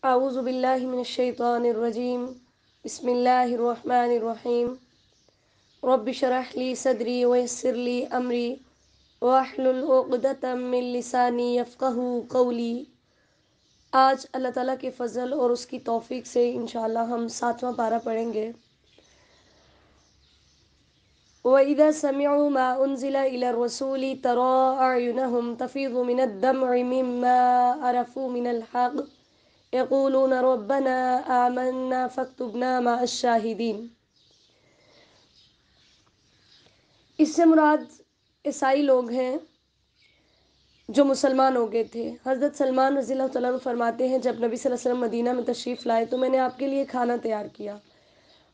اعوذ باللہ من الشیطان الرجیم بسم اللہ الرحمن الرحیم رب اشرح لی صدری ویسر لی امری واحلل عقدۃ من لسانی یفقہوا قولی۔ آج اللہ تعالیٰ کے فضل اور اس کی توفیق سے انشاءاللہ ہم 7واں پارہ پڑھیں گے۔ وَإِذَا سَمِعُوا مَا أُنزِلَ إِلَى الرَّسُولِ تَرَىٰ أَعْيُنَهُمْ تَفِيضُ مِنَ الدَّمْعِ مِمَّا عَرَفُوا مِنَ الْحَقِّ يَقُولُونَ رَبَّنَا آمَنَّا فَاكْتُبْنَا مَعَ الشَّاهِدِينَ۔ اس سے مراد عیسائی لوگ ہیں جو مسلمان ہو گئے تھے۔ حضرت سلمان رضی اللہ تعالیٰ عنہ فرماتے ہیں، جب نبی صلی اللہ علیہ وسلم مدینہ میں تشریف لائے تو میں نے آپ کے لیے کھانا تیار کیا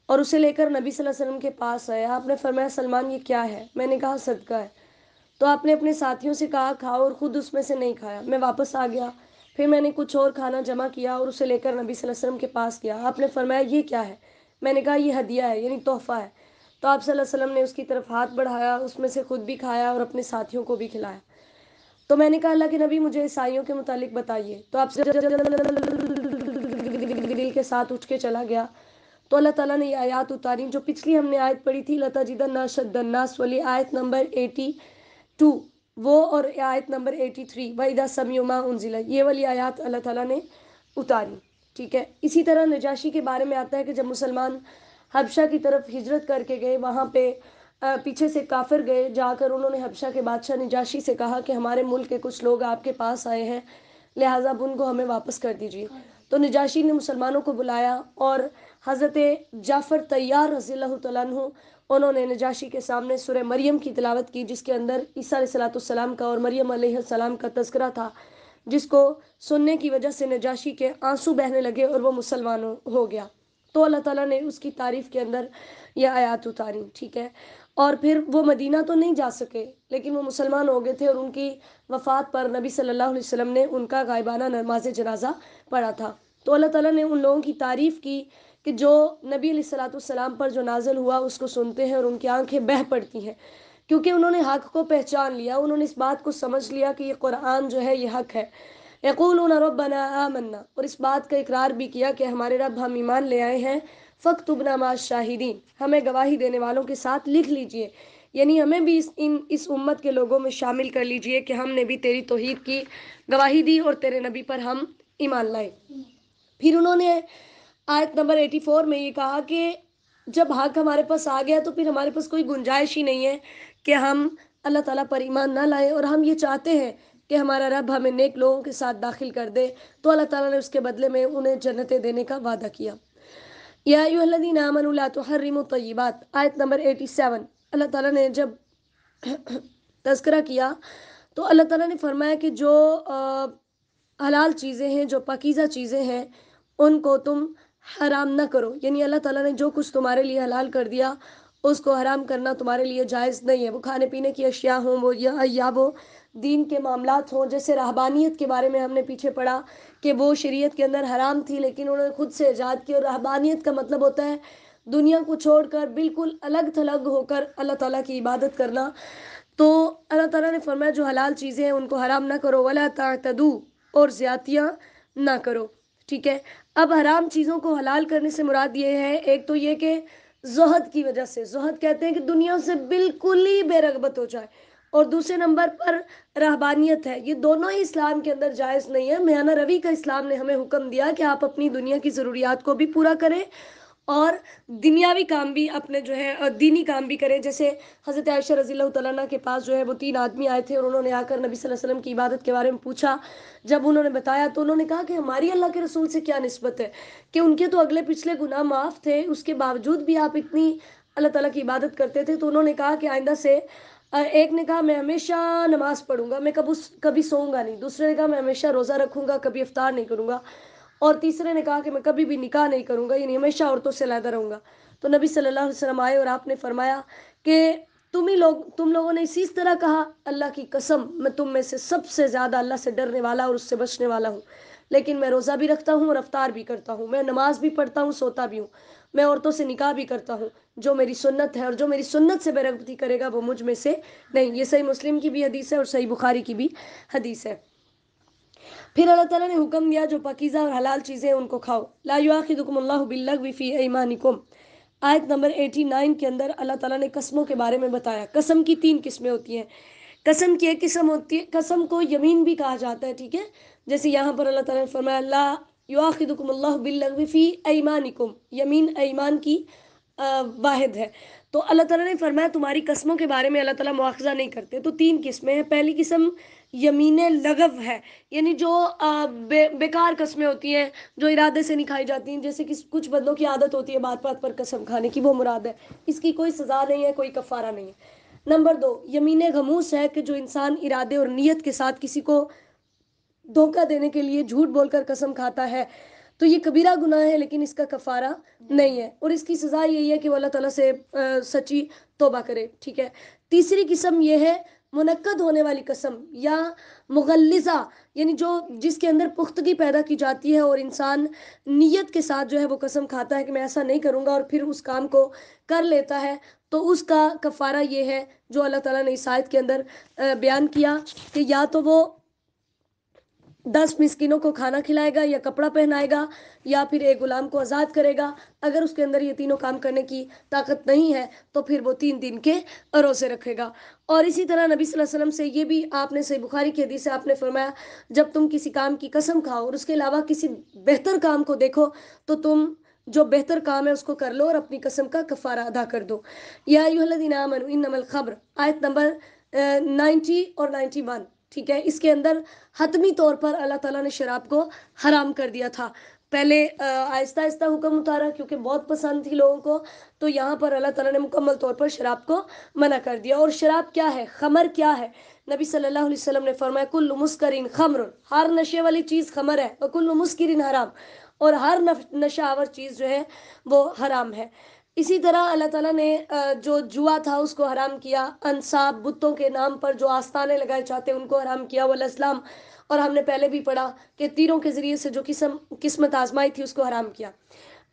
اور اسے لے کر نبی صلی اللہ علیہ وسلم کے پاس آیا۔ آپ نے فرمایا، سلمان یہ کیا ہے؟ میں نے کہا صدقہ ہے۔ تو آپ نے اپنے ساتھیوں سے کہا کھاؤ، اور خود اس میں سے نہیں کھایا۔ میں واپس آ گیا، پھر میں نے کچھ اور کھانا جمع کیا اور اسے لے کر نبی صلی اللہ علیہ وسلم کے پاس گیا۔ آپ نے فرمایا یہ کیا ہے؟ میں نے کہا یہ ہدیہ ہے، یعنی تحفہ ہے۔ تو آپ صلی اللہ علیہ وسلم نے اس کی طرف ہاتھ بڑھایا، اس میں سے خود بھی کھایا اور اپنے ساتھیوں کو بھی کھلایا۔ تو میں نے کہا اللہ کے نبی مجھے عیسائیوں کے متعلق بتائیے۔ تو آپ دل کے ساتھ اٹھ کے چلا گیا۔ تو اللہ تعالیٰ نے یہ آیات اتاری جو پچھلی ہم نے آیت پڑھی تھی، لَتَجِدَنَّ أَشَدَّ النَّاسِ والی آیت نمبر 82، وہ اور آیت نمبر 83 وَإِذَا سَمِعُوا مَا أُنزِلَ، یہ والی آیات اللہ تعالیٰ نے اتاری۔ ٹھیک ہے، اسی طرح نجاشی کے بارے میں آتا ہے کہ جب مسلمان حبشہ کی طرف ہجرت کر کے گئے، وہاں پہ پیچھے سے کافر گئے، جا کر انہوں نے حبشہ کے بادشاہ نجاشی سے کہا کہ ہمارے ملک کے کچھ لوگ آپ کے پاس آئے ہیں، لہٰذا اب ان کو ہمیں واپس کر دیجیے۔ تو نجاشی نے مسلمانوں کو بلایا اور حضرت جعفر طیار رضی اللہ تعالیٰ عنہ انہوں نے نجاشی کے سامنے سورہ مریم کی تلاوت کی، جس کے اندر عیسیٰ علیہ السلام کا اور مریم علیہ السلام کا تذکرہ تھا، جس کو سننے کی وجہ سے نجاشی کے آنسو بہنے لگے اور وہ مسلمان ہو گیا۔ تو اللہ تعالیٰ نے اس کی تعریف کے اندر یہ آیات اتاری۔ ٹھیک ہے، اور پھر وہ مدینہ تو نہیں جا سکے، لیکن وہ مسلمان ہو گئے تھے، اور ان کی وفات پر نبی صلی اللہ علیہ وسلم نے ان کا غائبانہ نماز جنازہ پڑھا تھا۔ تو اللہ تعالیٰ نے ان لوگوں کی تعریف کی کہ جو نبی علیہ السلام پر جو نازل ہوا اس کو سنتے ہیں اور ان کی آنکھیں بہہ پڑتی ہیں، کیونکہ انہوں نے حق کو پہچان لیا، انہوں نے اس بات کو سمجھ لیا کہ یہ قرآن جو ہے یہ حق ہے۔ یقولون ربنا آمنا، اور اس بات کا اقرار بھی کیا کہ ہمارے رب ہم ایمان لے آئے ہیں، فاکتبنا مع الشاہدین، ہمیں گواہی دینے والوں کے ساتھ لکھ لیجئے، یعنی ہمیں بھی اس امت کے لوگوں میں شامل کر لیجئے کہ ہم نے بھی تیری توحید کی گواہی دی اور تیرے نبی پر ہم ایمان لائے۔ پھر انہوں نے آیت نمبر 84 میں یہ کہا کہ جب حق ہمارے پاس آ گیا تو پھر ہمارے پاس کوئی گنجائش ہی نہیں ہے کہ ہم اللہ تعالیٰ پر ایمان نہ لائیں، اور ہم یہ چاہتے ہیں کہ ہمارا رب ہمیں نیک لوگوں کے ساتھ داخل کر دے۔ تو اللہ تعالیٰ نے اس کے بدلے میں انہیں جنتیں دینے کا وعدہ کیا۔ یا ایھا الذین آمنوا لا تحرموا الطیبات، آیت نمبر 87، اللہ تعالیٰ نے جب تذکرہ کیا تو اللہ تعالیٰ نے فرمایا کہ جو حلال چیزیں ہیں، جو پاکیزہ چیزیں ہیں، ان کو تم حرام نہ کرو، یعنی اللہ تعالیٰ نے جو کچھ تمہارے لیے حلال کر دیا اس کو حرام کرنا تمہارے لیے جائز نہیں ہے۔ وہ کھانے پینے کی اشیاء ہوں، وہ یا وہ دین کے معاملات ہوں، جیسے رہبانیت کے بارے میں ہم نے پیچھے پڑھا کہ وہ شریعت کے اندر حرام تھی لیکن انہوں نے خود سے ایجاد کی، اور رہبانیت کا مطلب ہوتا ہے دنیا کو چھوڑ کر بالکل الگ تھلگ ہو کر اللہ تعالیٰ کی عبادت کرنا۔ تو اللہ تعالیٰ نے فرمایا جو حلال چیزیں ہیں ان کو حرام نہ کرو، ولا تعتدوا، اور زیادتیاں نہ کرو۔ ٹھیک ہے، اب حرام چیزوں کو حلال کرنے سے مراد یہ ہے، ایک تو یہ کہ زہد کی وجہ سے، زہد کہتے ہیں کہ دنیا سے بالکل ہی بے رغبت ہو جائے، اور دوسرے نمبر پر رہبانیت ہے، یہ دونوں ہی اسلام کے اندر جائز نہیں ہے۔ میانہ روی کا اسلام نے ہمیں حکم دیا کہ آپ اپنی دنیا کی ضروریات کو بھی پورا کریں اور دنیاوی کام بھی اپنے جو ہے دینی کام بھی کریں۔ جیسے حضرت عائشہ رضی اللہ تعالیٰ عنہ کے پاس جو ہے وہ 3 آدمی آئے تھے اور انہوں نے آ کر نبی صلی اللہ علیہ وسلم کی عبادت کے بارے میں پوچھا۔ جب انہوں نے بتایا تو انہوں نے کہا کہ ہماری اللہ کے رسول سے کیا نسبت ہے کہ ان کے تو اگلے پچھلے گناہ معاف تھے، اس کے باوجود بھی آپ اتنی اللہ تعالیٰ کی عبادت کرتے تھے۔ تو انہوں نے کہا کہ آئندہ سے، ایک نے کہا میں ہمیشہ نماز پڑھوں گا، میں کبھی سوؤں گا نہیں، دوسرے نے کہا میں ہمیشہ روزہ رکھوں گا، کبھی افطار نہیں کروں گا، اور تیسرے نے کہا کہ میں کبھی بھی نکاح نہیں کروں گا، یعنی ہمیشہ عورتوں سے علیحدہ رہوں گا۔ تو نبی صلی اللہ علیہ وسلم آئے اور آپ نے فرمایا کہ تم لوگوں نے اسی طرح کہا، اللہ کی قسم میں تم میں سے سب سے زیادہ اللہ سے ڈرنے والا اور اس سے بچنے والا ہوں، لیکن میں روزہ بھی رکھتا ہوں اور افطار بھی کرتا ہوں، میں نماز بھی پڑھتا ہوں، سوتا بھی ہوں، میں عورتوں سے نکاح بھی کرتا ہوں، جو میری سنت ہے، اور جو میری سنت سے بے رغبتی کرے گا وہ مجھ میں سے نہیں۔ یہ صحیح مسلم کی بھی حدیث ہے اور صحیح بخاری کی بھی حدیث ہے۔ پھر اللہ تعالیٰ نے حکم دیا جو پاکیزہ اور حلال چیزیں ان کو کھاؤ. لا یؤاخذکم اللہ باللغو فی ایمانکم. آیت نمبر 89 کے اندر اللہ تعالیٰ نے قسموں کے بارے میں بتایا. قسم کی 3 قسمیں ہوتی ہیں. قسم کی ایک قسم ہوتی ہے، قسم کو یمین بھی کہا جاتا ہے، ٹھیک ہے. جیسے یہاں پر اللہ تعالیٰ نے فرمایا لا یؤاخذکم اللہ باللغو فی ایمانکم. یمین ایمان کی واحد ہے. تو اللہ تعالیٰ نے فرمایا تمہاری قسموں کے بارے میں اللہ تعالیٰ مواخذہ نہیں کرتے. تو 3 قسمیں ہیں. پہلی قسم یمین لغو ہے، یعنی جو بیکار قسمیں ہوتی ہیں جو ارادے سے نہیں کھائی جاتی ہیں، جیسے کہ کچھ بندوں کی عادت ہوتی ہے بات بات پر قسم کھانے کی، وہ مراد ہے. اس کی کوئی سزا نہیں ہے، کوئی کفارہ نہیں ہے. نمبر 2 یمین غموس ہے کہ جو انسان ارادے اور نیت کے ساتھ کسی کو دھوکہ دینے کے لیے جھوٹ بول کر قسم کھاتا ہے. تو یہ کبیرہ گناہ ہے لیکن اس کا کفارہ نہیں ہے، اور اس کی سزا یہی ہے کہ وہ اللہ تعالیٰ سے سچی توبہ کرے، ٹھیک ہے. تیسری قسم یہ ہے منعقد ہونے والی قسم یا مغلظہ، یعنی جو جس کے اندر پختگی پیدا کی جاتی ہے اور انسان نیت کے ساتھ جو ہے وہ قسم کھاتا ہے کہ میں ایسا نہیں کروں گا اور پھر اس کام کو کر لیتا ہے. تو اس کا کفارہ یہ ہے جو اللہ تعالیٰ نے اس آیت کے اندر بیان کیا کہ یا تو وہ 10 مسکینوں کو کھانا کھلائے گا یا کپڑا پہنائے گا یا پھر ایک غلام کو آزاد کرے گا. اگر اس کے اندر یہ تینوں کام کرنے کی طاقت نہیں ہے تو پھر وہ 3 دن کے روزے رکھے گا. اور اسی طرح نبی صلی اللہ علیہ وسلم سے یہ بھی آپ نے صحیح بخاری کی حدیث سے آپ نے فرمایا جب تم کسی کام کی قسم کھاؤ اور اس کے علاوہ کسی بہتر کام کو دیکھو تو تم جو بہتر کام ہے اس کو کر لو اور اپنی قسم کا کفارہ ادا کر دو. یا ایھا الذین آمنوا انما الخمر، آیت نمبر 90 اور 91، ٹھیک ہے. اس کے اندر حتمی طور پر اللہ تعالیٰ نے شراب کو حرام کر دیا تھا. پہلے آہستہ آہستہ حکم اتارا کیونکہ بہت پسند تھی لوگوں کو، تو یہاں پر اللہ تعالیٰ نے مکمل طور پر شراب کو منع کر دیا. اور شراب کیا ہے، خمر کیا ہے؟ نبی صلی اللہ علیہ وسلم نے فرمایا کل مسکرین خمر، ہر نشے والی چیز خمر ہے، اور کل مسکرین حرام، اور ہر نشہ آور چیز جو ہے وہ حرام ہے. اسی طرح اللہ تعالیٰ نے جو جوا تھا اس کو حرام کیا. انصاب، بتوں کے نام پر جو آستانے لگائے جاتے ہیں ان کو حرام کیا. والاسلام، اور ہم نے پہلے بھی پڑھا کہ تیروں کے ذریعے سے جو قسمت آزمائی تھی اس کو حرام کیا.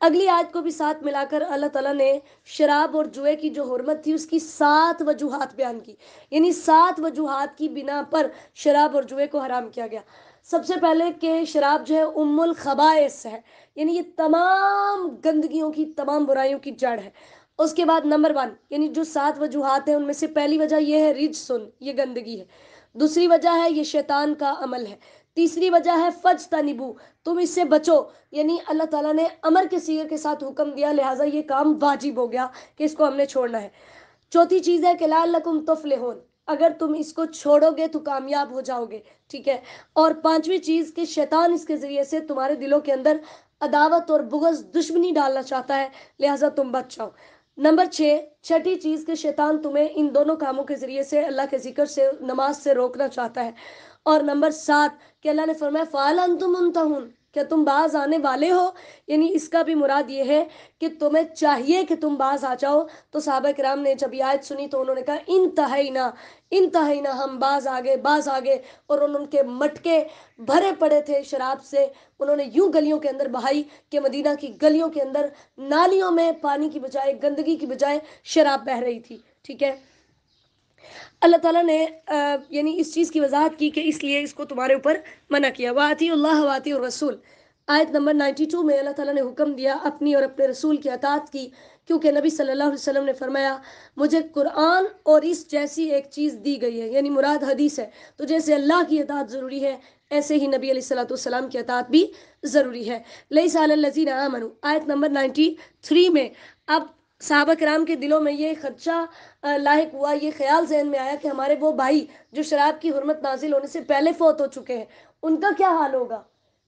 اگلی آیت کو بھی ساتھ ملا کر اللہ تعالیٰ نے شراب اور جوئے کی جو حرمت تھی اس کی 7 وجوہات بیان کی، یعنی 7 وجوہات کی بنا پر شراب اور جوئے کو حرام کیا گیا. سب سے پہلے کہ شراب جو ہے ام الخبائث ہے، یعنی یہ تمام گندگیوں کی، تمام برائیوں کی جڑ ہے. اس کے بعد نمبر 1، یعنی جو 7 وجوہات ہیں ان میں سے پہلی وجہ یہ ہے رجسن، یہ گندگی ہے. دوسری وجہ ہے یہ شیطان کا عمل ہے. تیسری وجہ ہے فجتنبو، تم اس سے بچو، یعنی اللہ تعالیٰ نے امر کے صیغے کے ساتھ حکم دیا لہٰذا یہ کام واجب ہو گیا کہ اس کو ہم نے چھوڑنا ہے. چوتھی چیز ہے کہ لعلکم تفلحون، اگر تم اس کو چھوڑو گے تو کامیاب ہو جاؤ گے، ٹھیک ہے. اور پانچویں چیز کہ شیطان اس کے ذریعے سے تمہارے دلوں کے اندر عداوت اور بغض، دشمنی ڈالنا چاہتا ہے، لہٰذا تم بچ جاؤ. نمبر 6، چھٹی چیز کہ شیطان تمہیں ان دونوں کاموں کے ذریعے سے اللہ کے ذکر سے، نماز سے روکنا چاہتا ہے. اور نمبر 7 کہ اللہ نے فرمایا فَهَلْ أَنْتُمْ مُنْتَهُونَ، کیا تم باز آنے والے ہو، یعنی اس کا بھی مراد یہ ہے کہ تمہیں چاہیے کہ تم باز آ جاؤ. تو صحابہ کرام نے جب یہ آیت سنی تو انہوں نے کہا انتہینا انتہینا، ہم باز آگے باز آگے. اور ان کے مٹکے بھرے پڑے تھے شراب سے، انہوں نے یوں گلیوں کے اندر بہائی کہ مدینہ کی گلیوں کے اندر نالیوں میں پانی کی بجائے، گندگی کی بجائے شراب بہہ رہی تھی، ٹھیک ہے. اللہ تعالیٰ نے یعنی اس چیز کی وضاحت کی کہ اس لیے اس کو تمہارے اوپر منع کیا. وَأَطِیعُوا اللَّهَ وَأَطِیعُوا الرَّسُولَ، آیت نمبر 92 میں اللہ تعالیٰ نے حکم دیا اپنی اور اپنے رسول کی اطاعت کی، کیونکہ نبی صلی اللہ علیہ وسلم نے فرمایا مجھے قرآن اور اس جیسی ایک چیز دی گئی ہے، یعنی مراد حدیث ہے. تو جیسے اللہ کی اطاعت ضروری ہے ایسے ہی نبی علیہ الصلوۃ والسلام کی اطاعت بھی ضروری ہے. لیس علی الذین آمنوا، آیت نمبر 93 میں اب صحابہ کرام کے دلوں میں یہ خدشہ لاحق ہوا، یہ خیال ذہن میں آیا کہ ہمارے وہ بھائی جو شراب کی حرمت نازل ہونے سے پہلے فوت ہو چکے ہیں ان کا کیا حال ہوگا،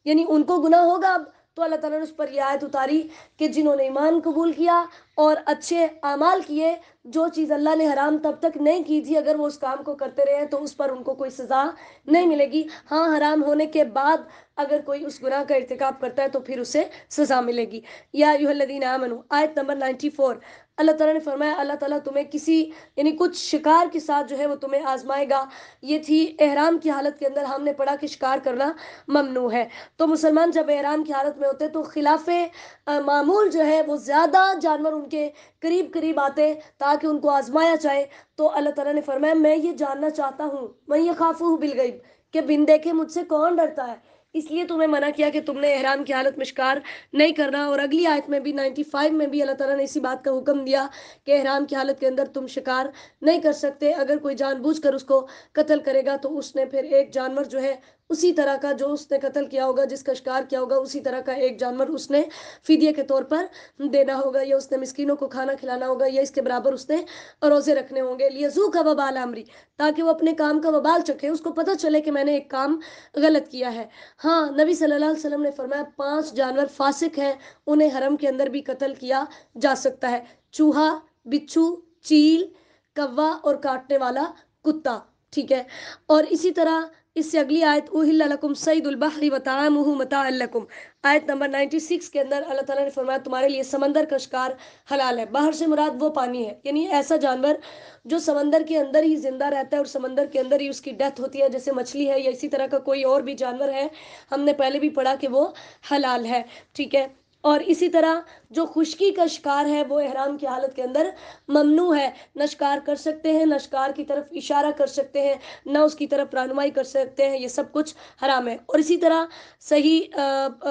یعنی ان کو گناہ ہوگا اب. تو اللہ تعالیٰ نے اس پر یہ آیت اتاری کہ جنہوں نے ایمان قبول کیا اور اچھے اعمال کیے، جو چیز اللہ نے حرام تب تک نہیں کی تھی اگر وہ اس کام کو کرتے رہے تو اس پر ان کو کوئی سزا نہیں ملے گی. ہاں، حرام ہونے کے بعد اگر کوئی اس گناہ کا ارتکاب کرتا ہے تو پھر اسے سزا ملے گی. یا ایھا الذین آمنوا، آیت نمبر 94، اللہ تعالیٰ نے فرمایا اللہ تعالیٰ تمہیں کسی یعنی کچھ شکار کے ساتھ جو ہے وہ تمہیں آزمائے گا. یہ تھی احرام کی حالت کے اندر، ہم نے پڑھا کہ شکار کرنا ممنوع ہے. تو مسلمان جب احرام کی حالت میں ہوتے تو خلاف معمول جو ہے وہ زیادہ جانور ان کے قریب قریب آتے تاکہ ان کو آزمایا جائے. تو اللہ تعالیٰ نے فرمایا میں یہ جاننا چاہتا ہوں، میں یہ خافہ بالغیب، کہ بن دیکھے مجھ سے کون ڈرتا ہے. اس لیے تمہیں منع کیا کہ تم نے احرام کی حالت میں شکار نہیں کرنا. اور اگلی آیت میں بھی 95 میں بھی اللہ تعالیٰ نے اسی بات کا حکم دیا کہ احرام کی حالت کے اندر تم شکار نہیں کر سکتے. اگر کوئی جان بوجھ کر اس کو قتل کرے گا تو اس نے پھر ایک جانور جو ہے اسی طرح کا جو اس نے قتل کیا ہوگا, جس کا شکار کیا ہوگا, اسی طرح کا ایک جانور اس نے فدیے کے طور پر دینا ہوگا, یا اس نے مسکینوں کو کھانا کھلانا ہوگا, یا اس کے برابر اس نے روزے رکھنے ہوں گے. لیذوق وبال امری, تاکہ وہ اپنے کام کا وبال چکھے, اس کو پتہ چلے کہ میں نے ایک کام غلط کیا ہے. ہاں, نبی صلی اللہ علیہ وسلم نے فرمایا 5 جانور فاسق ہیں, انہیں حرم کے اندر بھی قتل کیا جا سکتا ہے. چوہا, بچھو, چیل, کوا اور کاٹنے والا کتا. ٹھیک ہے. اور اسی طرح اس سے اگلی آیت احل لکم صید البحر وطعامہ متاعا لکم, آیت نمبر 96 کے اندر اللہ تعالیٰ نے فرمایا تمہارے لیے سمندر کا شکار حلال ہے. باہر سے مراد وہ پانی ہے, یعنی ایسا جانور جو سمندر کے اندر ہی زندہ رہتا ہے اور سمندر کے اندر ہی اس کی ڈیتھ ہوتی ہے, جیسے مچھلی ہے یا اسی طرح کا کوئی اور بھی جانور ہے, ہم نے پہلے بھی پڑھا کہ وہ حلال ہے. ٹھیک ہے. اور اسی طرح جو خشکی کا شکار ہے وہ احرام کی حالت کے اندر ممنوع ہے. نہ شکار کر سکتے ہیں, نہ شکار کی طرف اشارہ کر سکتے ہیں, نہ اس کی طرف رہنمائی کر سکتے ہیں, یہ سب کچھ حرام ہے. اور اسی طرح صحیح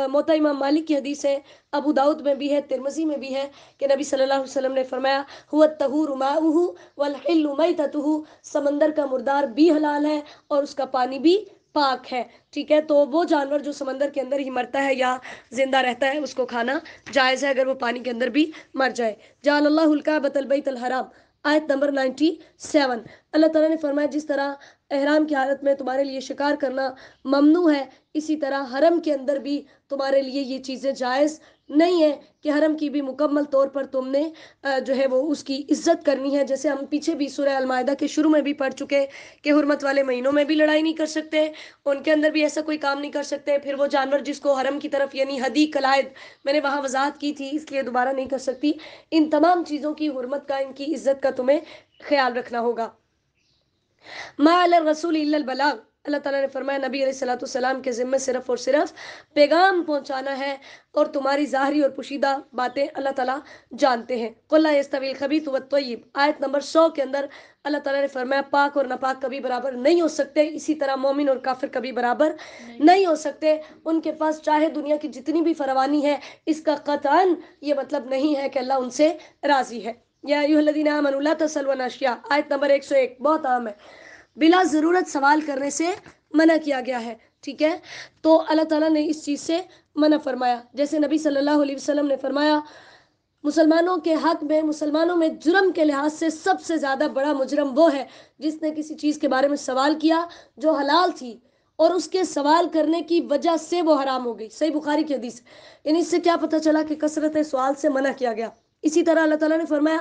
موطا امام مالک کی حدیث ہے, ابو داؤد میں بھی ہے, ترمذی میں بھی ہے, کہ نبی صلی اللہ علیہ وسلم نے فرمایا هو الطہور ماؤہ والحل میتتہ, سمندر کا مردار بھی حلال ہے اور اس کا پانی بھی پاک ہے. ٹھیک ہے. تو وہ جانور جو سمندر کے اندر ہی مرتا ہے یا زندہ رہتا ہے اس کو کھانا جائز ہے, اگر وہ پانی کے اندر بھی مر جائے. جعل اللہ الکعبۃ البیت الحرام, آیت نمبر 97, اللہ تعالیٰ نے فرمایا جس طرح احرام کی حالت میں تمہارے لیے شکار کرنا ممنوع ہے, اسی طرح حرم کے اندر بھی تمہارے لیے یہ چیزیں جائز نہیں ہے کہ حرم کی بھی مکمل طور پر تم نے جو ہے وہ اس کی عزت کرنی ہے. جیسے ہم پیچھے بھی سورہ المائدہ کے شروع میں بھی پڑھ چکے کہ حرمت والے مہینوں میں بھی لڑائی نہیں کر سکتے, ان کے اندر بھی ایسا کوئی کام نہیں کر سکتے. پھر وہ جانور جس کو حرم کی طرف, یعنی ہدی قلائد, میں نے وہاں وضاحت کی تھی اس لیے دوبارہ نہیں کر سکتی. ان تمام چیزوں کی حرمت کا, ان کی عزت کا تمہیں خیال رکھنا ہوگا. ما علی الرسول الا البلاغ, اللہ تعالیٰ نے فرمایا نبی علیہ الصلوۃ والسلام کے ذمے صرف اور صرف پیغام پہنچانا ہے, اور تمہاری ظاہری اور پوشیدہ باتیں اللہ تعالیٰ جانتے ہیں. قل لا یستوی الخبیث والطیب, آیت نمبر 100 کے اندر اللہ تعالیٰ نے فرمایا پاک اور ناپاک کبھی برابر نہیں ہو سکتے. اسی طرح مومن اور کافر کبھی برابر نہیں ہو سکتے. ان کے پاس چاہے دنیا کی جتنی بھی فراوانی ہے, اس کا قطعاً یہ مطلب نہیں ہے کہ اللہ ان سے راضی ہے. یا ایھا الذین آمنوا لا تسألوا عن اشیاء, آیت نمبر 101, بہت اہم ہے. بلا ضرورت سوال کرنے سے منع کیا گیا ہے. ٹھیک ہے. تو اللہ تعالیٰ نے اس چیز سے منع فرمایا. جیسے نبی صلی اللہ علیہ وسلم نے فرمایا مسلمانوں کے حق میں, مسلمانوں میں جرم کے لحاظ سے سب سے زیادہ بڑا مجرم وہ ہے جس نے کسی چیز کے بارے میں سوال کیا جو حلال تھی, اور اس کے سوال کرنے کی وجہ سے وہ حرام ہو گئی. صحیح بخاری کی حدیث. یعنی اس سے کیا پتہ چلا کہ کثرت سوال سے منع کیا گیا. اسی طرح اللہ تعالیٰ نے فرمایا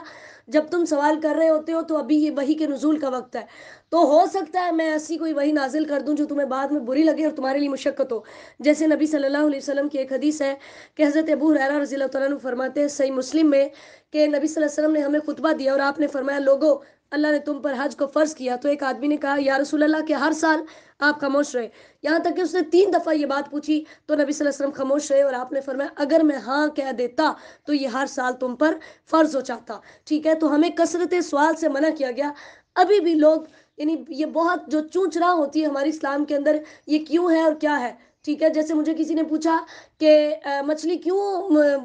جب تم سوال کر رہے ہوتے ہو تو ابھی یہ وحی کے نزول کا وقت ہے, تو ہو سکتا ہے میں ایسی کوئی وحی نازل کر دوں جو تمہیں بعد میں بری لگے اور تمہارے لیے مشقت ہو. جیسے نبی صلی اللہ علیہ وسلم کی ایک حدیث ہے کہ حضرت ابو ہریرہ رضی اللہ تعالیٰ عنہ فرماتے ہیں صحیح مسلم میں کہ نبی صلی اللہ علیہ وسلم نے ہمیں خطبہ دیا اور آپ نے فرمایا لوگوں اللہ نے تم پر حج کو فرض کیا. تو ایک آدمی نے کہا یا رسول اللہ کہ ہر سال آپ خاموش رہے, یہاں تک کہ اس نے 3 دفعہ یہ بات پوچھی تو نبی صلی اللہ علیہ وسلم خاموش رہے, اور آپ نے فرمایا اگر میں ہاں کہہ دیتا تو یہ ہر سال تم پر فرض ہو جاتا. ٹھیک ہے. تو ہمیں کثرت سوال سے منع کیا گیا. ابھی بھی لوگ, یعنی یہ بہت جو چونچ رہا ہوتی ہے ہمارے اسلام کے اندر, یہ کیوں ہے اور کیا ہے. ٹھیک ہے. جیسے مجھے کسی نے پوچھا کہ مچھلی کیوں,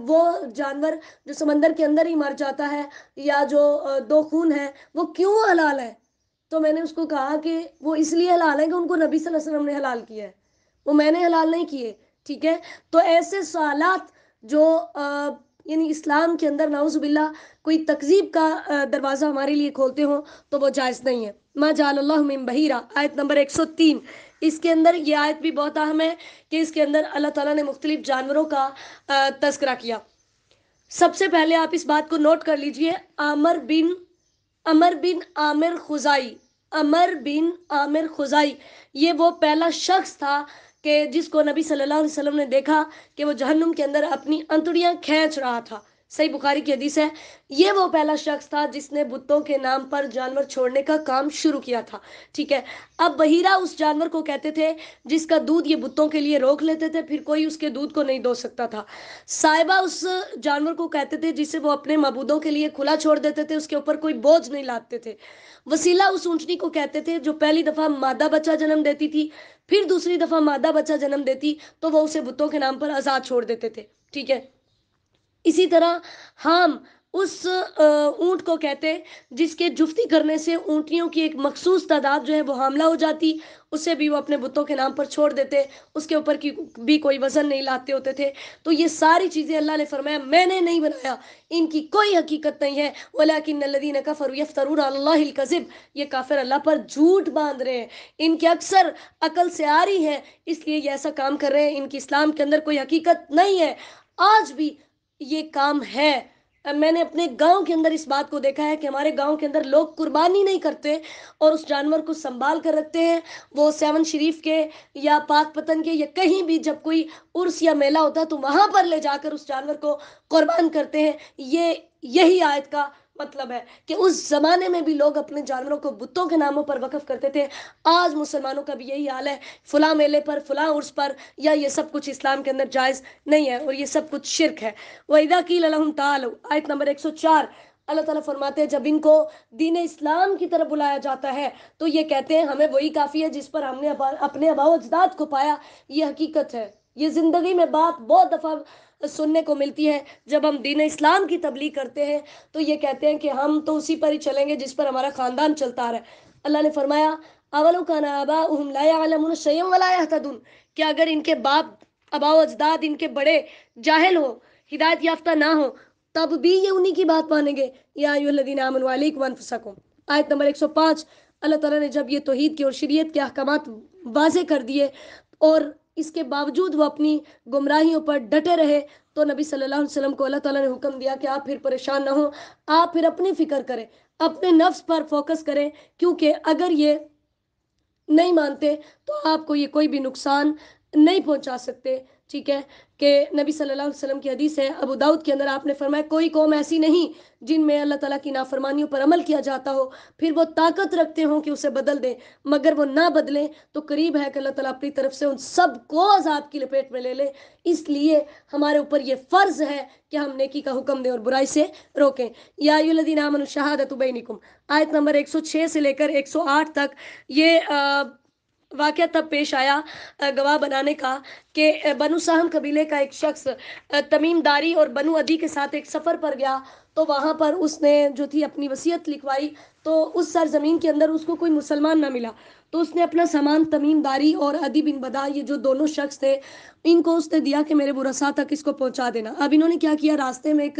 وہ جانور جو سمندر کے اندر ہی مر جاتا ہے یا جو 2 خون ہے وہ کیوں حلال ہے, تو میں نے اس کو کہا کہ وہ اس لیے حلال ہے کہ ان کو نبی صلی اللہ علیہ وسلم نے حلال کیا ہے, وہ میں نے حلال نہیں کیے. ٹھیک ہے. تو ایسے سوالات جو یعنی اسلام کے اندر نعوذ باللہ کوئی تکذیب کا دروازہ ہمارے لیے کھولتے ہوں تو وہ جائز نہیں ہے. ما جعل اللہ من بحیرہ, آیت نمبر 103, اس کے اندر یہ آیت بھی بہت اہم ہے کہ اس کے اندر اللہ تعالیٰ نے مختلف جانوروں کا تذکرہ کیا. سب سے پہلے آپ اس بات کو نوٹ کر لیجئے, عامر بن عامر خزائی, عمر بن عامر خزائی, یہ وہ پہلا شخص تھا کہ جس کو نبی صلی اللہ علیہ وسلم نے دیکھا کہ وہ جہنم کے اندر اپنی انتڑیاں کھینچ رہا تھا. صحیح بخاری کی حدیث ہے، یہ وہ پہلا شخص تھا جس نے بتوں کے نام پر جانور چھوڑنے کا کام شروع کیا تھا، ٹھیک ہے۔ اب بحیرہ اس جانور کو کہتے تھے جس کا دودھ یہ بتوں کے لیے روک لیتے تھے، پھر کوئی اس کے دودھ کو نہیں دو سکتا تھا۔ صائبہ اس جانور کو کہتے تھے جسے وہ اپنے معبودوں کے لیے کھلا چھوڑ دیتے تھے، اس کے اوپر کوئی بوجھ نہیں لاتے تھے۔ وسیلہ اس اونٹنی کو کہتے تھے جو پہلی دفعہ مادہ بچہ جنم دیتی تھی، پھر دوسری دفعہ مادہ بچہ جنم دیتی تو وہ اسے بتوں کے نام پر آزاد چھوڑ دیتے تھے، ٹھیک ہے۔ اسی طرح ہم اس اونٹ کو کہتے جس کے جفتی کرنے سے اونٹیوں کی ایک مخصوص تعداد جو ہے وہ حاملہ ہو جاتی، اسے بھی وہ اپنے بتوں کے نام پر چھوڑ دیتے، اس کے اوپر کی بھی کوئی وزن نہیں لاتے ہوتے تھے۔ تو یہ ساری چیزیں اللہ نے فرمایا میں نے نہیں بنایا، ان کی کوئی حقیقت نہیں ہے، وَلَكِنَّ الَّذِينَ كَفَرُوا يَفْتَرُونَ عَلَى اللَّهِ الْكَذِبَ، یہ کافر اللہ پر جھوٹ باندھ رہے ہیں، ان کے اکثر عقل سے آ رہی ہے، اس لیے یہ ایسا کام کر رہے ہیں، ان کی اسلام کے اندر کوئی حقیقت نہیں ہے۔ آج بھی یہ کام ہے، میں نے اپنے گاؤں کے اندر اس بات کو دیکھا ہے کہ ہمارے گاؤں کے اندر لوگ قربانی نہیں کرتے اور اس جانور کو سنبھال کر رکھتے ہیں، وہ سیون شریف کے یا پاک پتن کے یا کہیں بھی جب کوئی عرس یا میلہ ہوتا ہے تو وہاں پر لے جا کر اس جانور کو قربان کرتے ہیں۔ یہی آیت کا مطلب ہے کہ اس زمانے میں بھی لوگ اپنے جانوروں کو بتوں کے ناموں پر وقف کرتے تھے، آج مسلمانوں کا بھی یہی حال ہے، فلاں میلے پر فلاں عرس پر، یا یہ سب کچھ اسلام کے اندر جائز نہیں ہے اور یہ سب کچھ شرک ہے۔ وَإِذَا قِيلَ لَهُمْ تَعَالَوْا، آیت نمبر 104، اللہ تعالیٰ فرماتے ہیں جب ان کو دین اسلام کی طرف بلایا جاتا ہے تو یہ کہتے ہیں ہمیں وہی کافی ہے جس پر ہم نے اپنے آباء و اجداد کو پایا، یہ حقیقت ہے۔ یہ زندگی میں بات بہت دفعہ سننے کو ملتی ہے، جب ہم دین اسلام کی تبلیغ کرتے ہیں تو یہ کہتے ہیں کہ ہم تو اسی پر ہی چلیں گے جس پر ہمارا خاندان چلتا آ رہا ہے۔ اللہ نے فرمایا اَوَلَوْ كَانَ آبَاؤُهُمْ لَا يَعْلَمُونَ شَيْئًا وَلَا يَهْتَدُونَ، کہ اگر ان کے باپ آباء و اجداد ان کے بڑے جاہل ہو، ہدایت یافتہ نہ ہو، تب بھی یہ انہی کی بات مانیں گے۔ یا ایھا الذین آمنوا علیکم انفسکم، آیت نمبر 105، اللہ تعالیٰ نے جب یہ توحید کے اور شریعت کے احکامات واضح کر دیے اور اس کے باوجود وہ اپنی گمراہیوں پر ڈٹے رہے تو نبی صلی اللہ علیہ وسلم کو اللہ تعالیٰ نے حکم دیا کہ آپ پھر پریشان نہ ہوں، آپ پھر اپنی فکر کریں، اپنے نفس پر فوکس کریں، کیونکہ اگر یہ نہیں مانتے تو آپ کو یہ کوئی بھی نقصان نہیں پہنچا سکتے، ٹھیک ہے۔ کہ نبی صلی اللہ علیہ وسلم کی حدیث ہے ابو داؤد کے اندر، آپ نے فرمایا کوئی قوم ایسی نہیں جن میں اللہ تعالیٰ کی نافرمانیوں پر عمل کیا جاتا ہو پھر وہ طاقت رکھتے ہوں کہ اسے بدل دیں، مگر وہ نہ بدلیں تو قریب ہے کہ اللہ تعالیٰ اپنی طرف سے ان سب کو عذاب کی لپیٹ میں لے لے۔ اس لیے ہمارے اوپر یہ فرض ہے کہ ہم نیکی کا حکم دیں اور برائی سے روکیں۔ یا ایھا الذین آمنوا شہادۃ بینکم، آیت نمبر 106 سے لے کر 108 تک یہ واقعہ تب پیش آیا گواہ بنانے کا کہ بنو سہم قبیلے کا ایک شخص تمیم داری اور بنو عدی کے ساتھ ایک سفر پر گیا، تو وہاں پر اس نے جو تھی اپنی وصیت لکھوائی، تو اس سرزمین کے اندر اس کو کوئی مسلمان نہ ملا، تو اس نے اپنا سامان تمیم داری اور عدی بن بدا، یہ جو دونوں شخص تھے، ان کو اس نے دیا کہ میرے برسا تک اس کو پہنچا دینا۔ اب انہوں نے کیا کیا، راستے میں ایک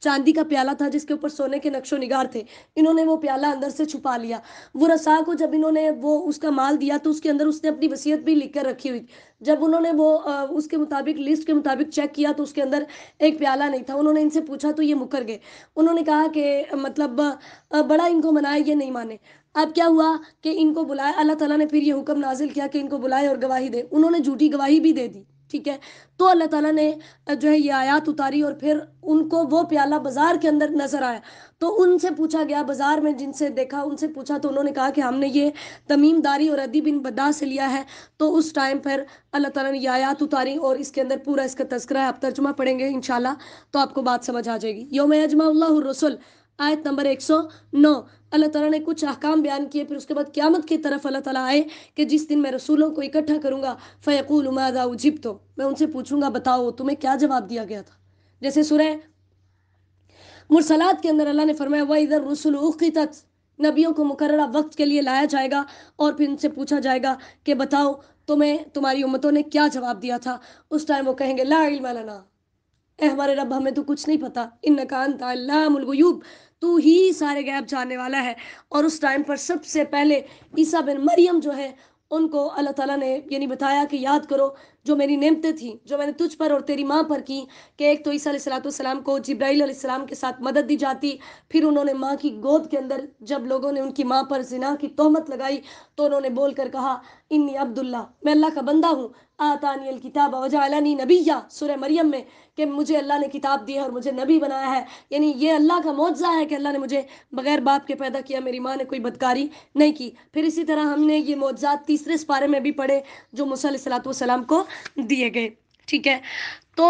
چاندی کا پیالہ تھا جس کے اوپر سونے کے نقش و نگار تھے، انہوں نے وہ پیالہ اندر سے چھپا لیا۔ برسا کو جب انہوں نے وہ اس کا مال دیا تو اس کے اندر اس نے اپنی وصیت بھی لکھ کر رکھی ہوئی، جب انہوں نے وہ اس کے مطابق لسٹ کے مطابق چیک کیا تو اس کے اندر ایک پیالہ نہیں تھا۔ انہوں نے ان سے پوچھا تو یہ مکر گئے، انہوں نے کہا کہ مطلب بڑا ان کو منائے، یہ نہیں مانے۔ اب کیا ہوا کہ ان کو بلایا، اللہ تعالیٰ نے پھر یہ حکم نازل کیا کہ ان کو بلائے اور گواہی دے، انہوں نے جھوٹی گواہی بھی دے دی، ٹھیک ہے۔ تو اللہ تعالیٰ نے جو ہے یہ آیات اتاری اور پھر ان کو وہ پیالہ بازار کے اندر نظر آیا، تو ان سے پوچھا گیا، بازار میں جن سے دیکھا ان سے پوچھا تو انہوں نے کہا کہ ہم نے یہ تمیم داری اور عدی بن بدا سے لیا ہے۔ تو اس ٹائم پر اللہ تعالیٰ نے یہ آیات اتاری اور اس کے اندر پورا اس کا تذکرہ ہے، آپ ترجمہ پڑھیں گے انشاءاللہ تو آپ کو بات سمجھ آ جائے گی۔ یوم یجمع اللہ الرسل، آیت نمبر 109، اللہ تعالیٰ نے کچھ احکام بیان کیے، پھر اس کے بعد قیامت کی طرف اللہ تعالیٰ آئے کہ جس دن میں رسولوں کو اکٹھا کروں گا، فیقول ماذا اجبتم، میں ان سے پوچھوں گا بتاؤ تمہیں کیا جواب دیا گیا تھا۔ جیسے سورہ مرسلات کے اندر اللہ نے فرمایا وَإِذَا الرُّسُلُ أُقِّتَتْ، نبیوں کو مقررہ وقت کے لیے لایا جائے گا اور پھر ان سے پوچھا جائے گا کہ بتاؤ تمہیں تمہاری امتوں نے کیا جواب دیا تھا۔ اس ٹائم وہ کہیں گے لا علم لنا، اے ہمارے رب ہمیں تو کچھ نہیں پتا، انک انت علام الغیوب، تو ہی سارے غیب جاننے والا ہے۔ اور اس ٹائم پر سب سے پہلے عیسیٰ بن مریم جو ہے ان کو اللہ تعالیٰ نے یعنی بتایا کہ یاد کرو جو میری نعمتیں تھیں جو میں نے تجھ پر اور تیری ماں پر کی، کہ ایک تو عیسیٰ علیہ السلام کو جبرائیل علیہ السلام کے ساتھ مدد دی جاتی، پھر انہوں نے ماں کی گود کے اندر جب لوگوں نے ان کی ماں پر زنا کی تہمت لگائی تو انہوں نے بول کر کہا انی عبداللہ، میں اللہ کا بندہ ہوں، آتانی الکتاب وجعلنی نبیہ، سورہ مریم میں، کہ مجھے اللہ نے کتاب دی ہے اور مجھے نبی بنایا ہے، یعنی یہ اللہ کا معجزہ ہے کہ اللہ نے مجھے بغیر باپ کے پیدا کیا، میری ماں نے کوئی بدکاری نہیں کی۔ پھر اسی طرح ہم نے یہ معجزات تیسرے سپارے میں بھی پڑھے جو موسیٰ علیہ السلام کو دیے گئے، ٹھیک ہے۔ تو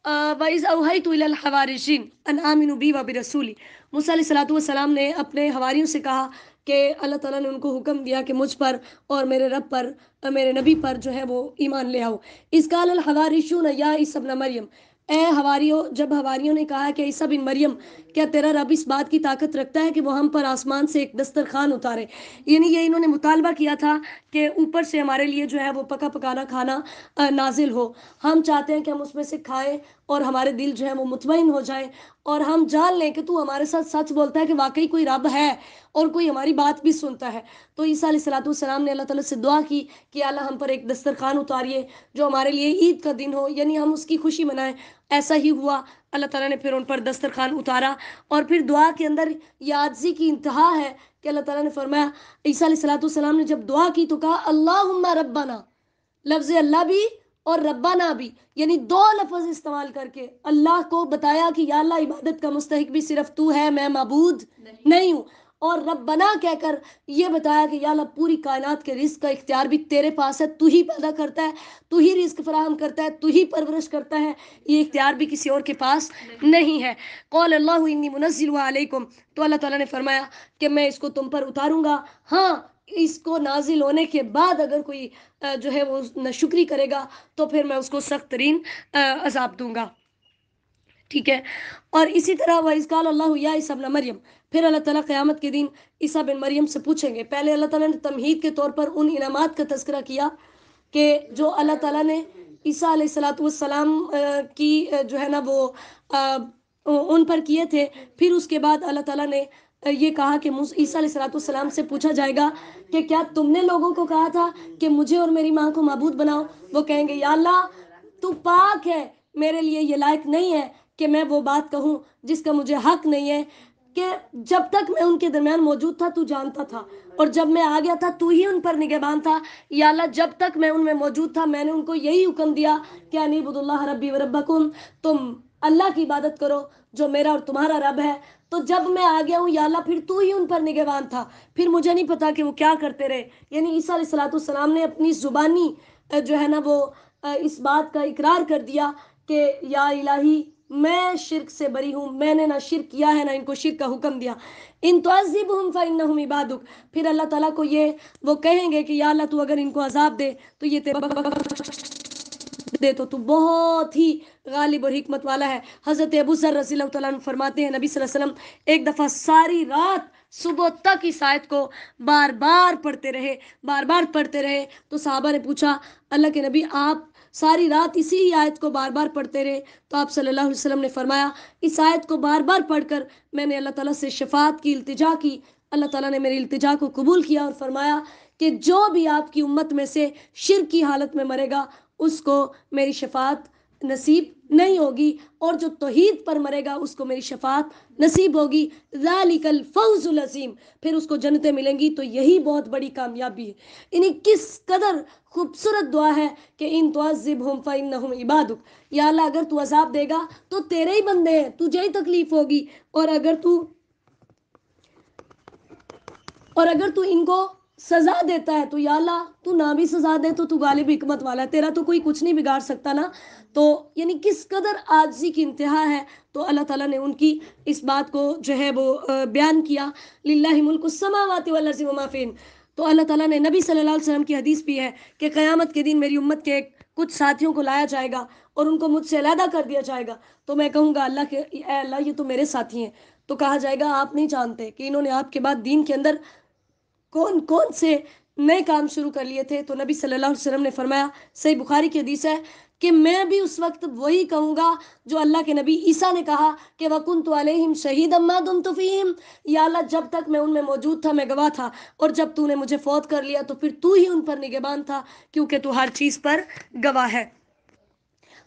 وَإِذْ أَوْحَيْتُ إِلَى الْحَوَارِيِّينَ أَنْ آمِنُوا بِي وَبِرَسُولِي، موسیٰ علیہ السلام نے اپنے حواریوں سے کہا کہ اللہ تعالیٰ نے ان کو حکم دیا کہ مجھ پر اور میرے رب پر، میرے نبی پر جو ہے وہ ایمان لے آؤ۔ اِذْ قَالَ الْحَوَارِيُّونَ يَا عِيسَى ابْنَ مَرْيَمَ، اے حواریوں، جب حواریوں نے کہا کہ عیسیٰ بن مریم، کیا تیرا رب اس بات کی طاقت رکھتا ہے کہ وہ ہم پر آسمان سے ایک دسترخوان اتارے؟ یعنی یہ انہوں نے مطالبہ کیا تھا کہ اوپر سے ہمارے لیے جو ہے وہ پکا پکانا کھانا نازل ہو، ہم چاہتے ہیں کہ ہم اس میں سے کھائیں اور ہمارے دل جو ہے وہ مطمئن ہو جائیں اور ہم جان لیں کہ تو ہمارے ساتھ سچ بولتا ہے کہ واقعی کوئی رب ہے اور کوئی ہماری بات بھی سنتا ہے۔ تو عیسیٰ علیہ السلام نے اللہ تعالیٰ سے دعا کی کہ اللہ ہم پر ایک دسترخوان اتاریے جو ہمارے لیے عید کا دن ہو، یعنی ہم اس کی خوشی منائیں۔ ایسا ہی ہوا، اللہ تعالیٰ نے پھر ان پر دسترخوان اتارا، اور پھر دعا کے اندر یہ عاجزی کی انتہا ہے کہ اللہ تعالیٰ نے فرمایا، عیسیٰ علیہ السلام نے جب دعا کی تو کہا اللہم ربنا، لفظ اللہ بھی اور ربنا بھی، یعنی دو لفظ استعمال کر کے اللہ کو بتایا کہ یا اللہ عبادت کا مستحق بھی صرف تو ہے، میں معبود نہیں ہوں، اور ربنا کہہ کر یہ بتایا کہ یا اللہ پوری کائنات کے رزق کا اختیار بھی تیرے پاس ہے، تو ہی پیدا کرتا ہے، تو ہی رزق فراہم کرتا ہے، تو ہی پرورش کرتا ہے، یہ اختیار بھی کسی اور کے پاس نہیں ہے۔ قول اللہ انی منزل علیکم، تو اللہ تعالیٰ نے فرمایا کہ میں اس کو تم پر اتاروں گا، ہاں اس کو نازل ہونے کے بعد اگر کوئی جو ہے وہ ناشکری کرے گا تو پھر میں اس کو سخت ترین عذاب دوں گا، ٹھیک ہے۔ اور اسی طرح وَإِذْ قَالَ اللَّهُ يَا عِيسَى ابْنَ مَرْيَمَ، پھر اللہ تعالیٰ قیامت کے دن عیسیٰ بن مریم سے پوچھیں گے۔ پہلے اللہ تعالیٰ نے تمہید کے طور پر ان انعامات کا تذکرہ کیا کہ جو اللہ تعالیٰ نے عیسیٰ علیہ السلام کی جو ہے نا وہ ان پر کیے تھے، پھر اس کے بعد اللہ تعالیٰ نے یہ کہا کہ عیسیٰ علیہ السلام سے پوچھا جائے گا کہ کیا تم نے لوگوں کو کہا تھا کہ مجھے اور میری ماں کو معبود بناؤ؟ وہ کہیں گے یا اللہ تو پاک ہے، میرے لیے یہ لائق نہیں ہے کہ میں وہ بات کہوں جس کا مجھے حق نہیں ہے، کہ جب تک میں ان کے درمیان موجود تھا تو جانتا تھا، اور جب میں آ گیا تھا تو ہی ان پر نگہبان تھا، یا اللہ جب تک میں ان میں موجود تھا میں نے ان کو یہی حکم دیا کہ ان اعبدوا اللہ ربی و ربکم، تم اللہ کی عبادت کرو جو میرا اور تمہارا رب ہے۔ تو جب میں آ گیا ہوں یا اللہ پھر تو ہی ان پر نگہبان تھا، پھر مجھے نہیں پتا کہ وہ کیا کرتے رہے۔ یعنی عیسیٰ علیہ السلام نے اپنی زبانی جو ہے نا وہ اس بات کا اقرار کر دیا کہ یا الہی میں شرک سے بری ہوں، میں نے نہ شرک کیا ہے نہ ان کو شرک کا حکم دیا۔ ان تعذبہم فانہم عبادک، پھر اللہ تعالیٰ کو یہ وہ کہیں گے کہ یا اللہ تو اگر ان کو عذاب دے تو یہ دے تو بہت ہی غالب اور حکمت والا ہے۔ حضرت ابو ذر رضی اللہ تعالیٰ عنہ فرماتے ہیں نبی صلی اللہ علیہ وسلم ایک دفعہ ساری رات صبح تک اس آیت کو بار بار پڑھتے رہے تو صحابہ نے پوچھا اللہ کے نبی آپ ساری رات اسی آیت کو بار بار پڑھتے رہے؟ تو آپ صلی اللہ علیہ وسلم نے فرمایا اس آیت کو بار بار پڑھ کر میں نے اللہ تعالیٰ سے شفاعت کی التجا کی، اللہ تعالیٰ نے میری التجا کو قبول کیا اور فرمایا کہ جو بھی آپ کی امت میں سے شرک کی حالت میں مرے گا اس کو میری شفاعت نصیب نہیں ہوگی، اور جو توحید پر مرے گا اس کو میری شفاعت نصیب ہوگی، ذالک الفوز العظیم، پھر اس کو جنتیں ملیں گی۔ تو یہی بہت بڑی کامیابی ہے، یعنی کس قدر خوبصورت دعا ہے کہ ان تعذبہم فانہم عبادک، یا اللہ اگر تو عذاب دے گا تو تیرے ہی بندے ہیں، تجھے ہی تکلیف ہوگی، اور اگر تو ان کو سزا دیتا ہے تو یا اللہ تو نہ بھی سزا دے تو غالب حکمت والا ہے، تیرا تو کوئی کچھ نہیں بگاڑ سکتا نا۔ تو یعنی کس قدر عاجزی کی انتہا ہے، تو اللہ تعالیٰ نے ان کی اس بات کو جو ہے وہ بیان کیا، للہ ملک السماوات والارض وما فیہن۔ تو اللہ تعالیٰ نے نبی صلی اللہ علیہ وسلم کی حدیث بھی ہے کہ قیامت کے دن میری امت کے کچھ ساتھیوں کو لایا جائے گا اور ان کو مجھ سے علیحدہ کر دیا جائے گا، تو میں کہوں گا اللہ کے اے اللہ یہ تو میرے ساتھی ہیں، تو کہا جائے گا آپ نہیں جانتے کہ انہوں نے آپ کے بعد دین کے اندر کون کون سے نئے کام شروع کر لیے تھے۔ تو نبی صلی اللہ علیہ وسلم نے فرمایا، صحیح بخاری کی حدیث ہے کہ میں بھی اس وقت وہی کہوں گا جو اللہ کے نبی عیسیٰ نے کہا کہ وَكُنْتُ عَلَيْهِمْ شَهِيدًا مَا دُمْتُ فِيهِمْ، یا اللہ جب تک میں ان میں موجود تھا میں گواہ تھا، اور جب تو نے مجھے فوت کر لیا تو پھر تو ہی ان پر نگہبان تھا، کیونکہ تو ہر چیز پر گواہ ہے۔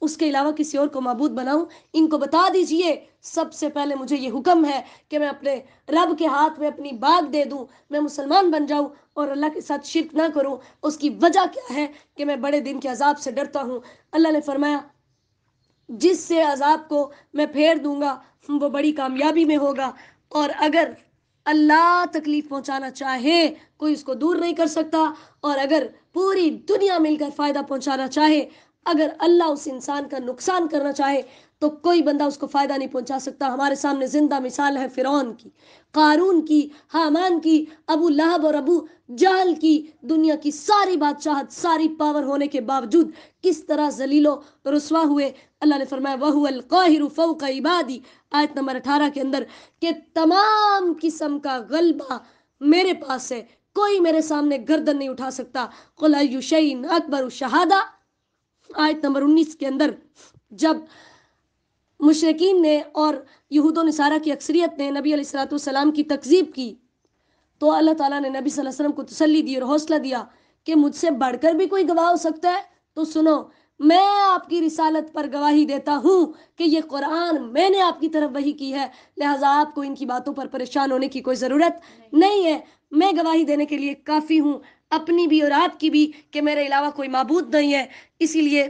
اس کے علاوہ کسی اور کو معبود بناؤں؟ ان کو بتا دیجئے سب سے پہلے مجھے یہ حکم ہے کہ میں اپنے رب کے ہاتھ میں اپنی باگ دے دوں، میں مسلمان بن جاؤں اور اللہ کے ساتھ شرک نہ کروں۔ اس کی وجہ کیا ہے کہ میں بڑے دن کے عذاب سے ڈرتا ہوں۔ اللہ نے فرمایا جس سے عذاب کو میں پھیر دوں گا وہ بڑی کامیابی میں ہوگا، اور اگر اللہ تکلیف پہنچانا چاہے کوئی اس کو دور نہیں کر سکتا، اور اگر پوری دنیا مل کر فائدہ پہنچانا چاہے، اگر اللہ اس انسان کا نقصان کرنا چاہے تو کوئی بندہ اس کو فائدہ نہیں پہنچا سکتا۔ ہمارے سامنے زندہ مثال ہے فرعون کی، قارون کی، حامان کی، ابو لہب اور ابو جہل کی۔ دنیا کی ساری بادشاہت، ساری پاور ہونے کے باوجود کس طرح ذلیل و رسوا ہوئے۔ اللہ نے فرمایا وَهُوَ الْقَاهِرُ فَوْقَ عِبَادِي، آیت نمبر 18 کے اندر، کہ تمام قسم کا غلبہ میرے پاس ہے، کوئی میرے سامنے گردن نہیں اٹھا سکتا۔ قُلْ أَيُّ شَيْءٍ أَكْبَرُ شَهَادَةً، آیت نمبر 19 کے اندر، جب مشرکین نے اور یہود و نصارہ کی اکثریت نے نبی علیہ الصلوۃ والسلام کی تکذیب کی تو اللہ تعالیٰ نے نبی صلی اللہ علیہ وسلم کو تسلی دی اور حوصلہ دیا کہ مجھ سے بڑھ کر بھی کوئی گواہ ہو سکتا ہے تو سنو، میں آپ کی رسالت پر گواہی دیتا ہوں کہ یہ قرآن میں نے آپ کی طرف وحی کی ہے، لہٰذا آپ کو ان کی باتوں پر پریشان ہونے کی کوئی ضرورت نہیں ہے۔ میں گواہی دینے کے لیے کافی ہوں، اپنی بھی اور آپ کی بھی، کہ میرے علاوہ کوئی معبود نہیں ہے۔ اسی لیے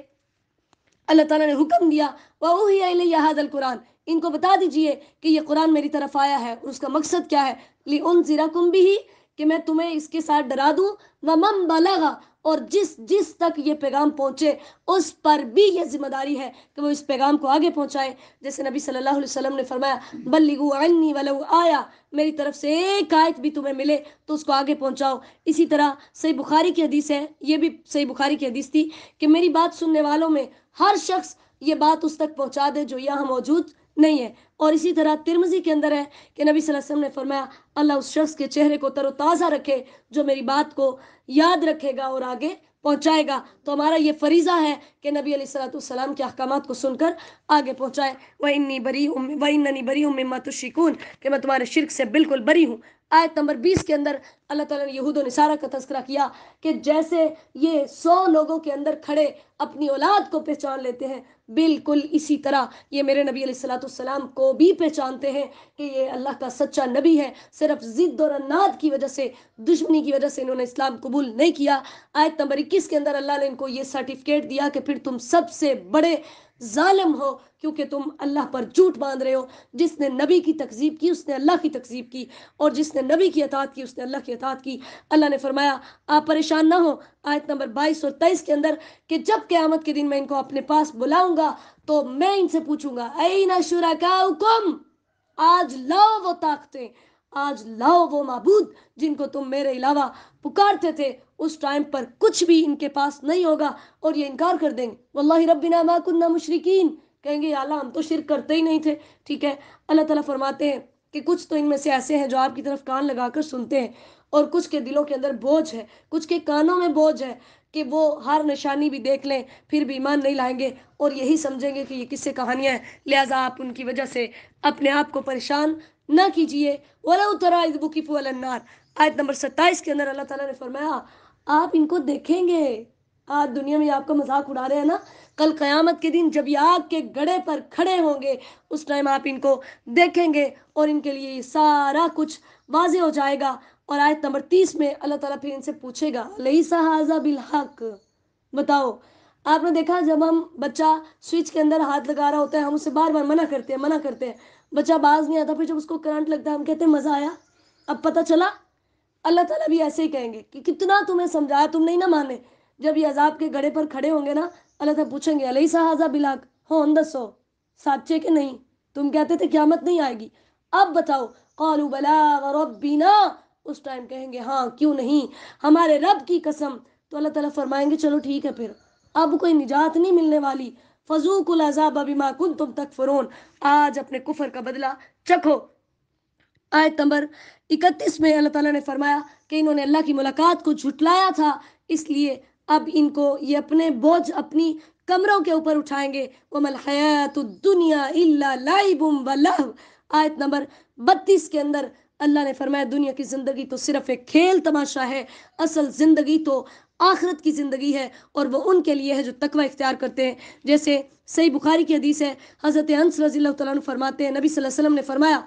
اللہ تعالیٰ نے حکم دیا وَأُوحِيَ إِلَيَّ هَذَا الْقُرْآنُ، ان کو بتا دیجئے کہ یہ قرآن میری طرف آیا ہے، اور اس کا مقصد کیا ہے، لِأُنذِرَكُم بِهِ، کہ میں تمہیں اس کے ساتھ ڈرا دوں، وَمَن بَلَغَ، اور جس تک یہ پیغام پہنچے اس پر بھی یہ ذمہ داری ہے کہ وہ اس پیغام کو آگے پہنچائے۔ جیسے نبی صلی اللہ علیہ وسلم نے فرمایا بلغوا عنی ولو آیا، میری طرف سے ایک آیت بھی تمہیں ملے تو اس کو آگے پہنچاؤ۔ اسی طرح صحیح بخاری کی حدیث ہے، یہ بھی صحیح بخاری کی حدیث تھی، کہ میری بات سننے والوں میں ہر شخص یہ بات اس تک پہنچا دے جو یہاں موجود نہیں ہے۔ اور اسی طرح ترمذی کے اندر ہے کہ نبی صلی اللہ علیہ وسلم نے فرمایا اللہ اس شخص کے چہرے کو تر و تازہ رکھے جو میری بات کو یاد رکھے گا اور آگے پہنچائے گا۔ تو ہمارا یہ فریضہ ہے کہ نبی علیہ الصلوۃ والسلام کے احکامات کو سن کر آگے پہنچائے۔ وَإِنَّنِي بَرِيءٌ مِّمَّا تُشْرِكُونَ، کہ میں تمہارے شرک سے بالکل بری ہوں۔ آیت نمبر 20 کے اندر اللہ تعالیٰ نے یہود و نصارہ کا تذکرہ کیا کہ جیسے یہ 100 لوگوں کے اندر کھڑے اپنی اولاد کو پہچان لیتے ہیں، بالکل اسی طرح یہ میرے نبی علیہ الصلوۃ والسلام کو بھی پہچانتے ہیں کہ یہ اللہ کا سچا نبی ہے۔ صرف ضد اور اناد کی وجہ سے، دشمنی کی وجہ سے انہوں نے اسلام قبول نہیں کیا۔ آیت نمبر 21 کے اندر اللہ نے ان کو یہ سرٹیفکیٹ دیا کہ پھر تم سب سے بڑے ظالم ہو کیونکہ تم اللہ پر جھوٹ باندھ رہے ہو۔ جس نے نبی کی تکذیب کی اس نے اللہ کی تکذیب کی، اور جس نے نبی کی اطاعت کی اس نے اللہ کی اطاعت کی۔ اللہ نے فرمایا آپ پریشان نہ ہو، آیت نمبر 22 اور 23 کے اندر، کہ جب قیامت کے دن میں ان کو اپنے پاس بلاؤں گا تو میں ان سے پوچھوں گا این شرکاؤکم، آج لاؤ وہ طاقتیں، آج لاؤ وہ معبود جن کو تم میرے علاوہ پکارتے تھے۔ اس ٹائم پر کچھ بھی ان کے پاس نہیں ہوگا اور یہ انکار کر دیں گے، واللہ ربنا ما کننا مشرکین، کہیں گے یا اللہ ہم تو شرک کرتے ہی نہیں تھے۔ ٹھیک ہے، اللہ تعالیٰ فرماتے ہیں کہ کچھ تو ان میں سے ایسے ہیں جو آپ کی طرف کان لگا کر سنتے ہیں، اور کچھ کے دلوں کے اندر بوجھ ہے، کچھ کے کانوں میں بوجھ ہے کہ وہ ہر نشانی بھی دیکھ لیں پھر بھی ایمان نہیں لائیں گے اور یہی سمجھیں گے کہ یہ کس سے کہانیاں ہیں۔ لہٰذا آپ ان کی وجہ سے اپنے آپ کو پریشان نہ کیجئے۔ وَلَوْ تَرَىٰ إِذْ وُقِفُوا عَلَى النَّارِ، آیت نمبر 27 کے اندر اللہ تعالیٰ نے فرمایا آپ ان کو دیکھیں گے، آج دنیا میں آپ کا مذاق اڑا رہے ہیں نا، کل قیامت کے دن جب یہ آگ کے گڑھے پر کھڑے ہوں گے اس ٹائم آپ ان کو دیکھیں گے اور ان کے لیے یہ سارا کچھ واضح ہو جائے گا۔ اور آیت نمبر 30 میں اللہ تعالیٰ پھر ان سے پوچھے گا لیس ھذا بالحق، بتاؤ آپ نے دیکھا جب ہم بچہ سوئچ کے اندر ہاتھ لگا رہا ہوتا ہے ہم اسے بار بار منع کرتے ہیں، بچہ باز نہیں آتا، پھر جب اس کو کرنٹ لگتا ہے ہم کہتے ہیں مزہ آیا، اب پتہ چلا۔ اللہ تعالیٰ بھی ایسے ہی کہیں گے کہ کتنا تمہیں سمجھایا تم نہیں نہ مانے۔ جب یہ عذاب کے گڑھے پر کھڑے ہوں گے نا، اللہ تعالیٰ پوچھیں گے الیس ھذا بالحق، ہو اندسو سچے کہ نہیں، تم کہتے تھے قیامت نہیں آئے گی، اب بتاؤ۔ قالوا بلا وربنا، اس ٹائم کہیں گے ہاں کیوں نہیں، ہمارے رب کی قسم۔ تو اللہ تعالیٰ فرمائیں گے چلو ٹھیک ہے، پھر اب کوئی نجات نہیں ملنے والی، فذوقوا العذاب بما کنتم تکفرون، آج اپنے کفر کا بدلہ چکھو۔ آیت نمبر 31 میں اللہ تعالیٰ نے فرمایا کہ انہوں نے اللہ کی ملاقات کو جھٹلایا تھا، اس لیے اب ان کو یہ اپنے بوجھ اپنی کمروں کے اوپر اٹھائیں گے۔ وَمَا الْحَيَاةُ الدُّنْيَا إِلَّا لَعِبٌ وَلَهْوٌ، آیت نمبر 32 کے اندر اللہ نے فرمایا دنیا کی زندگی تو صرف ایک کھیل تماشا ہے، اصل زندگی تو آخرت کی زندگی ہے اور وہ ان کے لیے ہے جو تقوی اختیار کرتے ہیں. جیسے صحیح بخاری کی حدیث ہے، حضرت انس رضی اللہ تعالیٰ عنہ فرماتے ہیں، نبی صلی اللہ علیہ وسلم نے فرمایا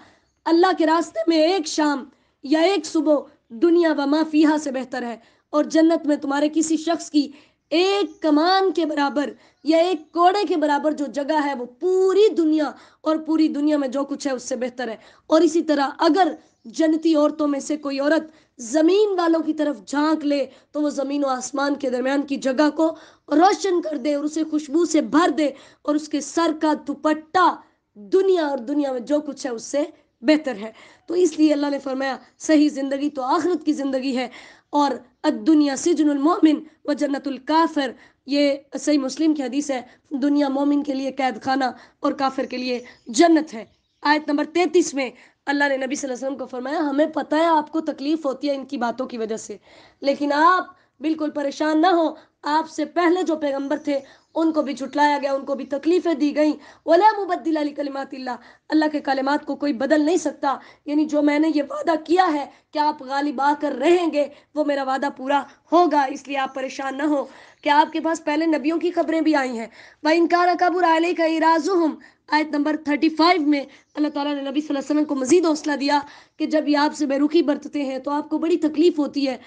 اللہ کے راستے میں ایک شام یا ایک صبح دنیا و ما فیہا سے بہتر ہے، اور جنت میں تمہارے کسی شخص کی ایک کمان کے برابر یا ایک کوڑے کے برابر جو جگہ ہے وہ پوری دنیا اور پوری دنیا میں جو کچھ ہے اس سے بہتر ہے. اور اسی طرح اگر جنتی عورتوں میں سے کوئی عورت زمین والوں کی طرف جھانک لے تو وہ زمین و آسمان کے درمیان کی جگہ کو روشن کر دے اور اسے خوشبو سے بھر دے، اور اس کے سر کا دوپٹہ دنیا اور دنیا میں جو کچھ ہے اس سے بہتر ہے. تو اس لیے اللہ نے فرمایا صحیح زندگی تو آخرت کی زندگی ہے، اور الدنیا سجن المؤمن و جنت الکافر، یہ صحیح مسلم کی حدیث ہے، دنیا مومن کے لیے قید خانہ اور کافر کے لیے جنت ہے. آیت نمبر 33 میں اللہ نے نبی صلی اللہ علیہ وسلم کو فرمایا ہمیں پتہ ہے آپ کو تکلیف ہوتی ہے ان کی باتوں کی وجہ سے، لیکن آپ بالکل پریشان نہ ہو، آپ سے پہلے جو پیغمبر تھے ان کو بھی جھٹلایا گیا، ان کو بھی تکلیفیں دی گئیں. وَلَا مُبَدِّلَ لِكَلِمَاتِ اللَّهِ، اللہ کے کلمات کو کوئی بدل نہیں سکتا. یعنی جو میں نے یہ وعدہ کیا ہے کہ آپ غالب آ کر رہیں گے وہ میرا وعدہ پورا ہوگا، اس لیے آپ پریشان نہ ہو. کہ آپ کے پاس پہلے نبیوں کی خبریں بھی آئی ہیں. وَإِن كَانَ كَبُرَ عَلَيْكَ إِعْرَاضُهُمْ، آیت نمبر 35 میں اللہ تعالیٰ نے نبی صلی اللہ علیہ وسلم کو مزید حوصلہ دیا کہ جب یہ آپ سے بے رخی برتتے ہیں تو آپ کو بڑی تکلیف ہوتی ہے،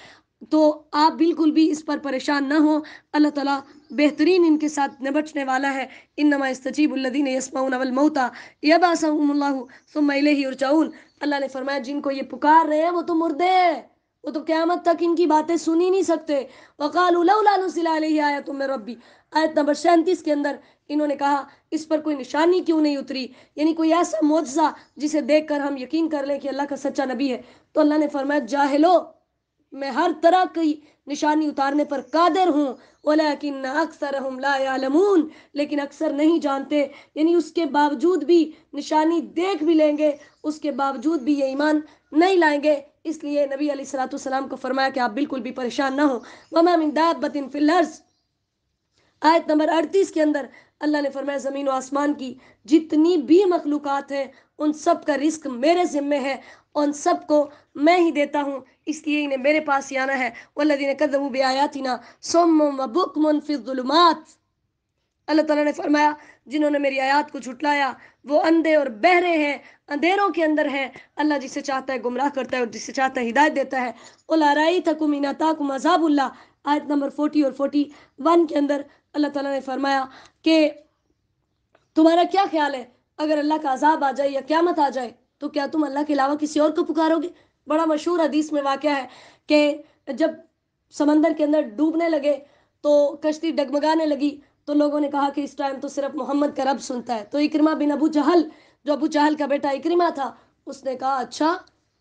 تو آپ بالکل بھی اس پر پریشان نہ ہو، اللہ تعالیٰ بہترین ان کے ساتھ نبٹنے والا ہے. انما یستجیب الذین یسمعون والموتى یبعثهم اللہ ثم الیہ یرجعون. اللہ نے فرمایا جن کو یہ پکار رہے ہیں وہ تو مردے ہیں، وہ تو قیامت تک ان کی باتیں سن ہی نہیں سکتے. وقالوا لولا نزل علیہ آیۃ من ربی، آیت نمبر 37 کے اندر انہوں نے کہا اس پر کوئی نشانی کیوں نہیں اتری، یعنی کوئی ایسا معجزہ جسے دیکھ کر ہم یقین کر لیں کہ اللہ کا سچا نبی ہے. تو اللہ نے فرمایا جاہلو، میں ہر طرح کی نشانی اتارنے پر قادر ہوں، ولیکن اکثرہم لا یعلمون، لیکن اکثر نہیں جانتے. یعنی اس کے باوجود بھی نشانی دیکھ بھی لیں گے، اس کے باوجود بھی یہ ایمان نہیں لائیں گے. اس لیے نبی علیہ الصلوۃ والسلام کو فرمایا کہ آپ بالکل بھی پریشان نہ ہوں. وما من دابۃ فی الارض، آیت نمبر 38 کے اندر اللہ نے فرمایا زمین و آسمان کی جتنی بھی مخلوقات ہیں ان سب کا رزق میرے ذمے ہے، ان سب کو میں ہی دیتا ہوں، اس لیے انہیں میرے پاس ہی آنا ہے. والذین کذبوا بآیاتنا صم وبکم فی الظلمات، اللہ تعالیٰ نے فرمایا جنہوں نے میری آیات کو جھٹلایا وہ اندھے اور بہرے ہیں، اندھیروں کے اندر ہیں. اللہ جسے چاہتا ہے گمراہ کرتا ہے اور جسے چاہتا ہے ہدایت دیتا ہے. قل ارأیتکم ان اتاکم عذاب اللہ، آیت نمبر 40 اور 41 کے اندر اللہ تعالیٰ نے فرمایا کہ تمہارا کیا خیال ہے اگر اللہ کا عذاب آ جائے یا قیامت آ جائے تو کیا تم اللہ کے علاوہ کسی اور کو پکارو گے؟ بڑا مشہور حدیث میں واقعہ ہے کہ جب سمندر کے اندر ڈوبنے لگے تو کشتی ڈگمگانے لگی تو لوگوں نے کہا کہ اس ٹائم تو صرف محمد کا رب سنتا ہے. تو اکرمہ بن ابو جہل، جو ابو جہل کا بیٹا اکرمہ تھا، اس نے کہا اچھا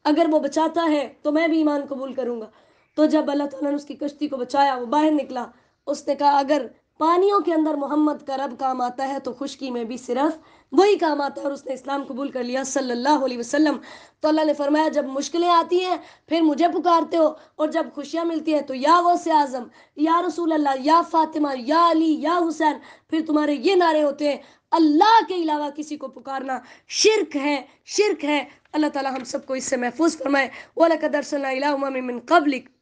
اگر وہ بچاتا ہے تو میں بھی ایمان قبول کروں گا. تو جب اللہ تعالیٰ نے اس کی کشتی کو بچایا وہ باہر نکلا، اس نے کہا اگر پانیوں کے اندر محمد کا رب کام آتا ہے تو خشکی میں بھی صرف وہی کام آتا ہے، اور اس نے اسلام قبول کر لیا صلی اللہ علیہ وسلم. تو اللہ نے فرمایا جب مشکلیں آتی ہیں پھر مجھے پکارتے ہو، اور جب خوشیاں ملتی ہیں تو یا غوث اعظم، یا رسول اللہ، یا فاطمہ، یا علی، یا حسین، پھر تمہارے یہ نعرے ہوتے ہیں. اللہ کے علاوہ کسی کو پکارنا شرک ہے، شرک ہے. اللہ تعالیٰ ہم سب کو اس سے محفوظ فرمائے. وَلَقَدْ أَرْسَلْنَا إِلَىٰ أُمَمٍ مِّن قَبْلِكَ،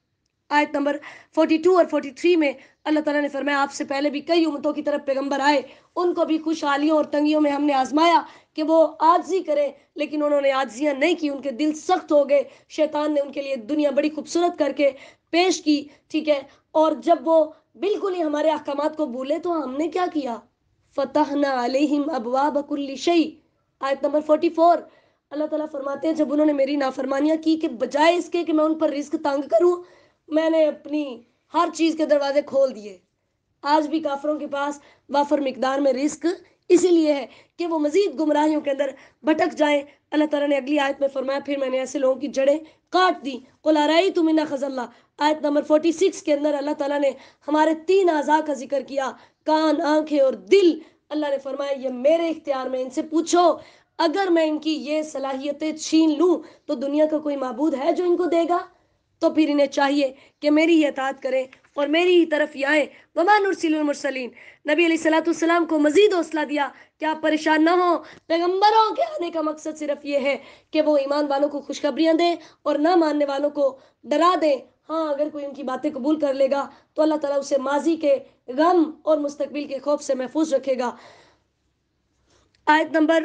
آیت نمبر 42 اور 43 میں اللہ تعالیٰ نے فرمایا آپ سے پہلے بھی کئی امتوں کی طرف پیغمبر آئے، ان کو بھی خوشحالیوں اور تنگیوں میں ہم نے آزمایا کہ وہ عاجزی کریں، لیکن انہوں نے عاجزیاں نہیں کی، ان کے دل سخت ہو گئے. شیطان نے ان کے لیے دنیا بڑی خوبصورت کر کے پیش کی، ٹھیک ہے، اور جب وہ بالکل ہی ہمارے احکامات کو بھولے تو ہم نے کیا کیا؟ فتحنا علیہم ابواب کل شیء، آیت نمبر 44. اللہ تعالیٰ فرماتے ہیں جب انہوں نے میری نافرمانیاں کی کہ بجائے اس کے کہ میں ان پر رزق تنگ کروں، میں نے اپنی ہر چیز کے دروازے کھول دیے. آج بھی کافروں کے پاس وافر مقدار میں رزق اسی لیے ہے کہ وہ مزید گمراہیوں کے اندر بھٹک جائیں. اللہ تعالیٰ نے اگلی آیت میں فرمایا پھر میں نے ایسے لوگوں کی جڑیں کاٹ دی. قل ارأیتم ان اخذ اللہ، آیت نمبر 46 کے اندر اللہ تعالیٰ نے ہمارے 3 اعضاء کا ذکر کیا، کان، آنکھیں اور دل. اللہ نے فرمایا یہ میرے اختیار میں، ان سے پوچھو اگر میں ان کی یہ صلاحیتیں چھین لوں تو دنیا کا کوئی معبود ہے جو ان کو دے گا؟ تو پھر انہیں چاہیے کہ میری ہی اطاعت کریں اور میری ہی طرف ہی آئیں. وما نرسل المرسلین، نبی علیہ الصلوۃ والسلام کو مزید حوصلہ دیا کہ آپ پریشان نہ ہوں، پیغمبروں کے آنے کا مقصد صرف یہ ہے کہ وہ ایمان والوں کو خوشخبریاں دیں اور نہ ماننے والوں کو ڈرا دیں ہاں اگر کوئی ان کی باتیں قبول کر لے گا تو اللہ تعالیٰ اسے ماضی کے غم اور مستقبل کے خوف سے محفوظ رکھے گا. آیت نمبر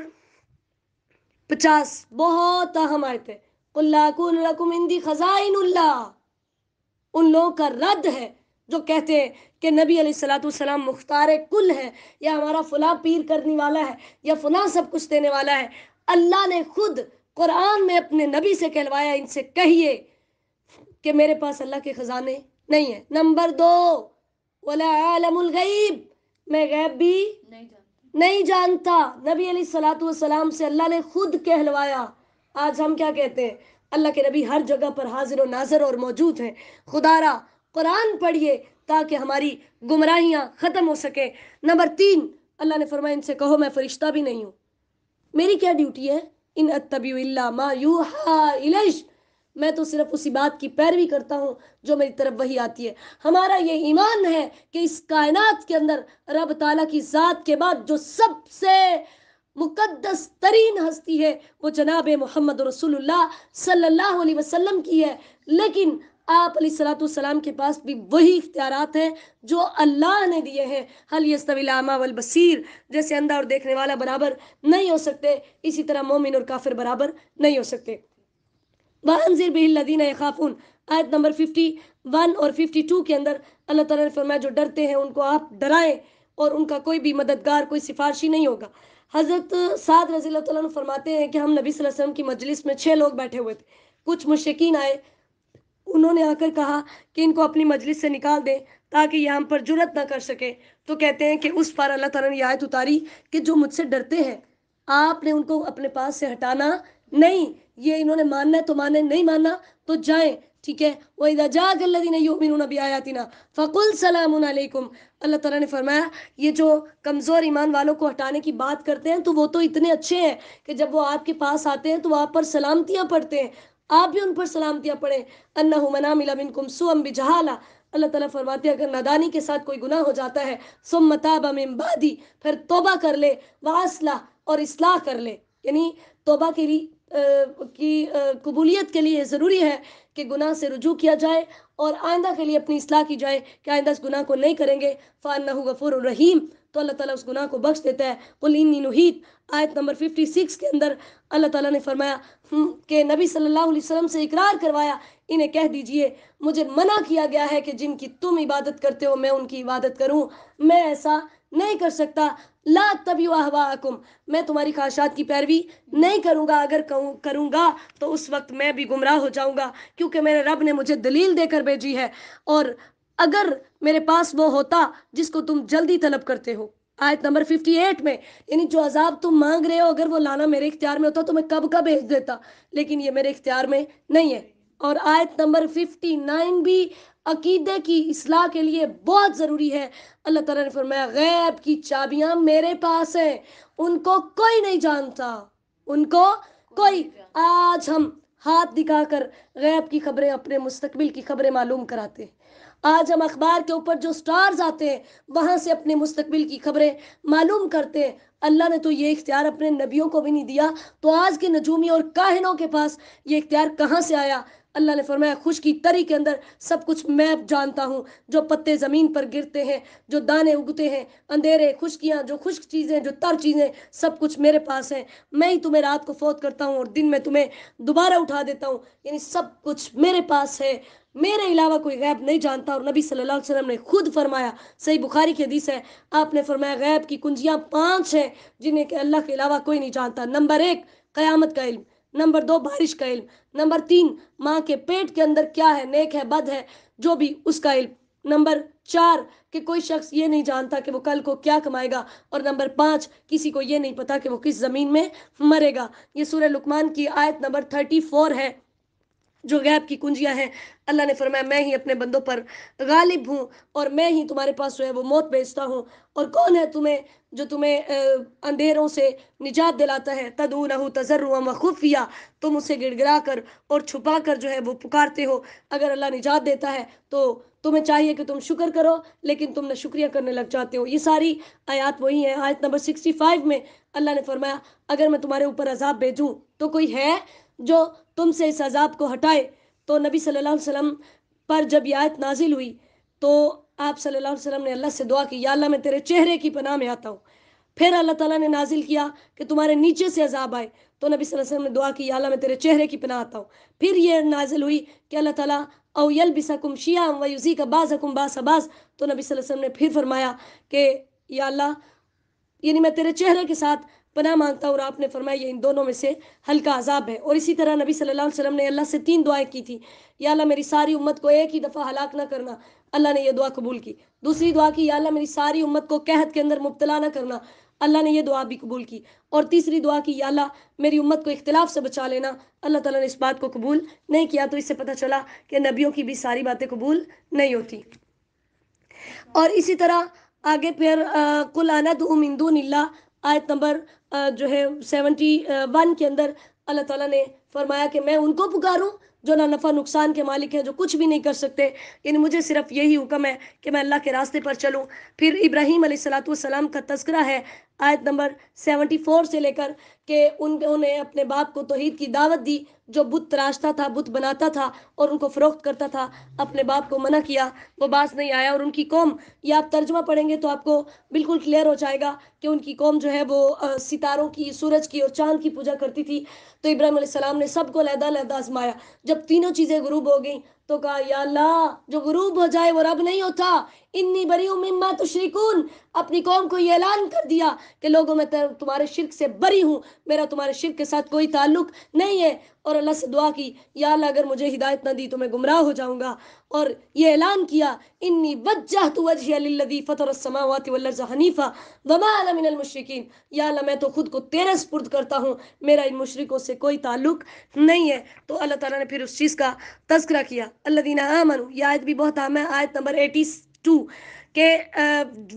50 بہت اہم آیت ہے. قُلْ لَا أَكُونُ لَكُمْ عِنْدِي خَزَائِنُ اللَّهِ. ان لوگوں کا رد ہے جو کہتے ہیں کہ نبی علیہ الصلوۃ والسلام مختار کل ہے، یا ہمارا فلاں پیر کرنے والا ہے، یا فلاں سب کچھ دینے والا ہے. اللہ نے خود قرآن میں اپنے نبی سے کہلوایا، ان سے کہیے کہ میرے پاس اللہ کے خزانے نہیں ہیں. نمبر 2 وَلَا عَالَمُ الْغَيْبِ، میں غیب بھی نہیں جانتا. نبی علیہ الصلوۃ والسلام سے اللہ نے خود کہلوایا. آج ہم کیا کہتے ہیں؟ اللہ کے نبی ہر جگہ پر حاضر و ناظر اور موجود ہیں. خدا را قرآن پڑھیے تاکہ ہماری گمراہیاں ختم ہو سکے. نمبر 3 اللہ نے فرمایا ان سے کہو میں فرشتہ بھی نہیں ہوں. میری کیا ڈیوٹی ہے؟ ان اتبع الا ما یوحى الی، میں تو صرف اسی بات کی پیروی کرتا ہوں جو میری طرف وحی آتی ہے. ہمارا یہ ایمان ہے کہ اس کائنات کے اندر رب تعالیٰ کی ذات کے بعد جو سب سے مقدس ترین ہستی ہے وہ جناب محمد رسول اللہ صلی اللہ علیہ وسلم کی ہے. لیکن آپ علیہ الصلوۃ والسلام کے پاس بھی وہی اختیارات ہیں جو اللہ نے دیے ہیں. حل یستوی الاعمی والبصیر، جیسے اندھا اور دیکھنے والا برابر نہیں ہو سکتے، اسی طرح مومن اور کافر برابر نہیں ہو سکتے. وَأَنذِرْ بِهِ الَّذِينَ يَخَافُونَ، آیت نمبر 51 اور 52 کے اندر اللہ تعالیٰ نے فرمایا جو ڈرتے ہیں ان کو آپ ڈرائیں اور ان کا کوئی بھی مددگار، کوئی سفارشی نہیں ہوگا. حضرت سعد رضی اللہ تعالیٰ عنہ فرماتے ہیں کہ ہم نبی صلی اللہ علیہ وسلم کی مجلس میں 6 لوگ بیٹھے ہوئے تھے. کچھ مشرکین آئے، انہوں نے آ کر کہا کہ ان کو اپنی مجلس سے نکال دیں تاکہ یہ ہم پر جرت نہ کر سکے. تو کہتے ہیں کہ اس پر اللہ تعالیٰ نے یہ آیت اتاری کہ جو مجھ سے ڈرتے ہیں آپ نے ان کو اپنے پاس سے ہٹانا نہیں. یہ انہوں نے ماننا ہے تو مانے، نہیں ماننا تو جائیں. ٹھیک ہے. وَإِذَا جَاءَكَ الَّذِينَ يُؤْمِنُونَ بِآيَاتِنَا فَقُلْ سَلَامٌ عَلَيْكُمْ، اللہ تعالیٰ نے فرمایا یہ جو کمزور ایمان والوں کو ہٹانے کی بات کرتے ہیں تو وہ تو اتنے اچھے ہیں کہ جب وہ آپ کے پاس آتے ہیں تو وہ آپ پر سلامتیاں پڑھتے ہیں، آپ بھی ان پر سلامتیاں پڑھیں. اَنَّهُ مَنْ عَمِلَ مِنْكُمْ سُوءًا بِجَهَالَةٍ، اللہ تعالیٰ فرماتے ہیں اگر نادانی کے ساتھ کوئی گناہ ہو جاتا ہے ثُمَّ تَابَ مِنْ بَعْدِ، پھر توبہ کر لے، وَأَصْلَحَ اور اصلاح کر لے. یعنی توبہ کے لیے قبولیت کے لیے ضروری ہے کہ گناہ سے رجوع کیا جائے اور آئندہ کے لیے اپنی اصلاح کی جائے کہ آئندہ اس گناہ کو نہیں کریں گے. فَإِنَّهُ غَفُورٌ رَحِيمٌ، تو اللہ تعالیٰ اس گناہ کو بخش دیتا ہے. قُلْ إِنِّي نُهِيتُ، آیت نمبر 56 کے اندر اللہ تعالیٰ نے فرمایا کہ نبی صلی اللہ علیہ وسلم سے اقرار کروایا، انہیں کہہ دیجئے مجھے منع کیا گیا ہے کہ جن کی تم عبادت کرتے ہو میں ان کی عبادت کروں، میں ایسا نہیں کر سکتا. لا اتبع اہواءکم، میں تمہاری خواہشات کی پیروی نہیں کروں گا، اگر کروں گا تو اس وقت میں بھی گمراہ ہو جاؤں گا کیونکہ میرے رب نے مجھے دلیل دے کر بھیجی ہے. اور اگر میرے پاس وہ ہوتا جس کو تم جلدی طلب کرتے ہو، آیت نمبر 58 میں، یعنی جو عذاب تم مانگ رہے ہو اگر وہ لانا میرے اختیار میں ہوتا تو میں کب کا بھیج دیتا، لیکن یہ میرے اختیار میں نہیں ہے. اور آیت نمبر 59 بھی عقیدے کی اصلاح کے لیے بہت ضروری ہے. اللہ تعالیٰ نے فرمایا غیب کی چابیاں میرے پاس ہیں، ان کو کوئی نہیں جانتا، ان کو کوئی. آج ہم ہاتھ دکھا کر غیب کی خبریں، اپنے مستقبل کی خبریں معلوم کراتے ہیں. آج ہم اخبار کے اوپر جو سٹارز آتے ہیں وہاں سے اپنے مستقبل کی خبریں معلوم کرتے ہیں. اللہ نے تو یہ اختیار اپنے نبیوں کو بھی نہیں دیا، تو آج کے نجومی اور کاہنوں کے پاس یہ اختیار کہاں سے آیا؟ اللہ نے فرمایا خشک کی تری کے اندر سب کچھ میں جانتا ہوں، جو پتے زمین پر گرتے ہیں، جو دانے اگتے ہیں، اندھیرے، خشکیاں، جو خشک چیزیں، جو تر چیزیں، سب کچھ میرے پاس ہیں. میں ہی تمہیں رات کو فوت کرتا ہوں اور دن میں تمہیں دوبارہ اٹھا دیتا ہوں، یعنی سب کچھ میرے پاس ہے، میرے علاوہ کوئی غیب نہیں جانتا. اور نبی صلی اللہ علیہ وسلم نے خود فرمایا، صحیح بخاری کی حدیث ہے، آپ نے فرمایا غیب کی کنجیاں 5 ہیں جنہیں کہ اللہ کے علاوہ کوئی نہیں جانتا. نمبر 1 قیامت کا علم، نمبر 2 بارش کا علم، نمبر 3 ماں کے پیٹ کے اندر کیا ہے، نیک ہے بد ہے جو بھی، اس کا علم، نمبر 4 کہ کوئی شخص یہ نہیں جانتا کہ وہ کل کو کیا کمائے گا، اور نمبر 5 کسی کو یہ نہیں پتا کہ وہ کس زمین میں مرے گا. یہ سورہ لقمان کی آیت نمبر 34 ہے جو غیب کی کنجیاں ہیں. اللہ نے فرمایا میں ہی اپنے بندوں پر غالب ہوں اور میں ہی تمہارے پاس جو ہے وہ موت بھیجتا ہوں. اور کون ہے جو تمہیں اندھیروں سے نجات دلاتا ہے؟ تدعونہ تضرعا وخفیہ، تم اسے گڑ گڑا کر اور چھپا کر جو ہے وہ پکارتے ہو. اگر اللہ نجات دیتا ہے تو تمہیں چاہیے کہ تم شکر کرو، لیکن تم نے شکریہ کرنے لگ جاتے ہو. یہ ساری آیات وہی ہیں. آیت نمبر 65 میں اللہ نے فرمایا اگر میں تمہارے اوپر عذاب بھیجوں تو کوئی ہے جو تم سے اس عذاب کو ہٹائے؟ تو نبی صلی اللہ علیہ وسلم پر جب یہ آیت نازل ہوئی تو آپ صلی اللہ علیہ وسلم نے اللہ سے دعا کی، یا اللہ میں تیرے چہرے کی پناہ میں آتا ہوں. پھر اللہ تعالیٰ نے نازل کیا کہ تمہارے نیچے سے عذاب آئے، تو نبی صلی اللہ علیہ وسلم نے دعا کی، یا اللہ میں تیرے چہرے کی پناہ آتا ہوں. پھر یہ نازل ہوئی کہ اللہ تعالیٰ او یلبسکم شیعا ویذیق بعضکم باس بعض، تو نبی صلی اللہ علیہ وسلم نے پھر فرمایا کہ یا اللہ یعنی میں تیرے چہرے کے ساتھ پناہ مانگتا ہوں، اور آپ نے فرمایا یہ ان دونوں میں سے ہلکا عذاب ہے. اور اسی طرح نبی صلی اللہ علیہ وسلم نے اللہ سے 3 دعائیں کی تھی، یا اللہ میری ساری امت کو ایک ہی دفعہ ہلاک نہ کرنا، اللہ نے یہ دعا قبول کی. دوسری دعا کی، یا اللہ میری ساری امت کو قحط کے اندر مبتلا نہ کرنا، اللہ نے یہ دعا بھی قبول کی. اور تیسری دعا کی، یا اللہ میری امت کو اختلاف سے بچا لینا، اللہ تعالیٰ نے اس بات کو قبول نہیں کیا. تو اس سے پتہ چلا کہ نبیوں کی بھی ساری باتیں قبول نہیں ہوتی. اور اسی طرح آگے پھر قل اندعو من دون اللہ آیت نمبر جو ہے 71 کے اندر اللہ تعالیٰ نے فرمایا کہ میں ان کو پکاروں جو نہ نفع نقصان کے مالک ہیں، جو کچھ بھی نہیں کر سکتے، یعنی مجھے صرف یہی حکم ہے کہ میں اللہ کے راستے پر چلوں. پھر ابراہیم علیہ السلام کا تذکرہ ہے آیت نمبر 74 سے لے کر کہ انہوں نے اپنے باپ کو توحید کی دعوت دی، جو بت تراشتا تھا، بت بناتا تھا اور ان کو فروخت کرتا تھا. اپنے باپ کو منع کیا، وہ باز نہیں آیا. اور ان کی قوم، یہ آپ ترجمہ پڑھیں گے تو آپ کو بالکل کلیئر ہو جائے گا کہ ان کی قوم جو ہے وہ ستاروں کی، سورج کی اور چاند کی پوجا کرتی تھی. تو ابراہیم علیہ السلام نے سب کو علیحدہ علیحدہ آزمایا. جب تینوں چیزیں غروب ہو گئیں تو کہا، یا اللہ جو غروب ہو جائے وہ رب نہیں ہوتا، انی بریء مما تشرکون. اپنی قوم کو یہ اعلان کر دیا کہ لوگوں میں تمہارے شرک سے بری ہوں، میرا تمہارے شرک کے ساتھ کوئی تعلق نہیں ہے. اور اللہ سے دعا کی، یا اللہ اگر مجھے ہدایت نہ دی تو میں گمراہ ہو جاؤں گا. اور یہ اعلان کیا، انی وجہت وجہی للذی فطر السماوات والارض حنیفا وما انا من المشرکین. یا اللہ میں تو خود کو تیرے سپرد کرتا ہوں، میرا ان مشرکوں سے کوئی تعلق نہیں ہے. تو اللہ تعالیٰ نے پھر اس چیز کا تذکرہ کیا. الذین آمنوا، یہ آیت بھی بہت اہم ہے، آیت نمبر 82 کہ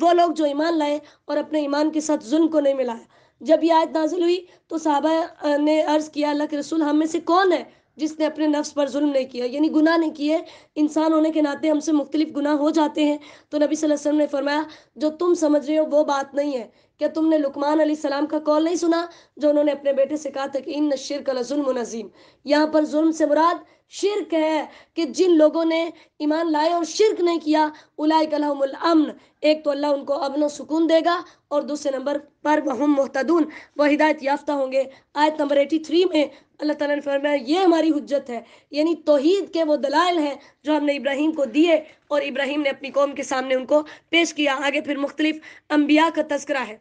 وہ لوگ جو ایمان لائے اور اپنے ایمان کے ساتھ ظلم کو نہیں ملایا. جب یہ آیت نازل ہوئی تو صحابہ نے عرض کیا، اللہ کے رسول ہم میں سے کون ہے جس نے اپنے نفس پر ظلم نہیں کیا، یعنی گناہ نہیں کیے. انسان ہونے کے ناطے ہم سے مختلف گناہ ہو جاتے ہیں. تو نبی صلی اللہ علیہ وسلم نے فرمایا، جو تم سمجھ رہے ہو وہ بات نہیں ہے. کیا تم نے لقمان علیہ السلام کا قول نہیں سنا جو انہوں نے اپنے بیٹے سے کہا تھا کہ ان الشرک لظلم عظیم. یہاں پر ظلم سے مراد شرک ہے کہ جن لوگوں نے ایمان لائے اور شرک نہیں کیا، اولئک لہم الامن، ایک تو اللہ ان کو امن و سکون دے گا، اور دوسرے نمبر پر وہم مہتدون، وہ ہدایت یافتہ ہوں گے. آیت نمبر 83 میں اللہ تعالیٰ نے فرمایا یہ ہماری حجت ہے، یعنی توحید کے وہ دلائل ہیں جو ہم نے ابراہیم کو دیے اور ابراہیم نے اپنی قوم کے سامنے ان کو پیش کیا. آگے پھر مختلف انبیاء کا تذکرہ ہے.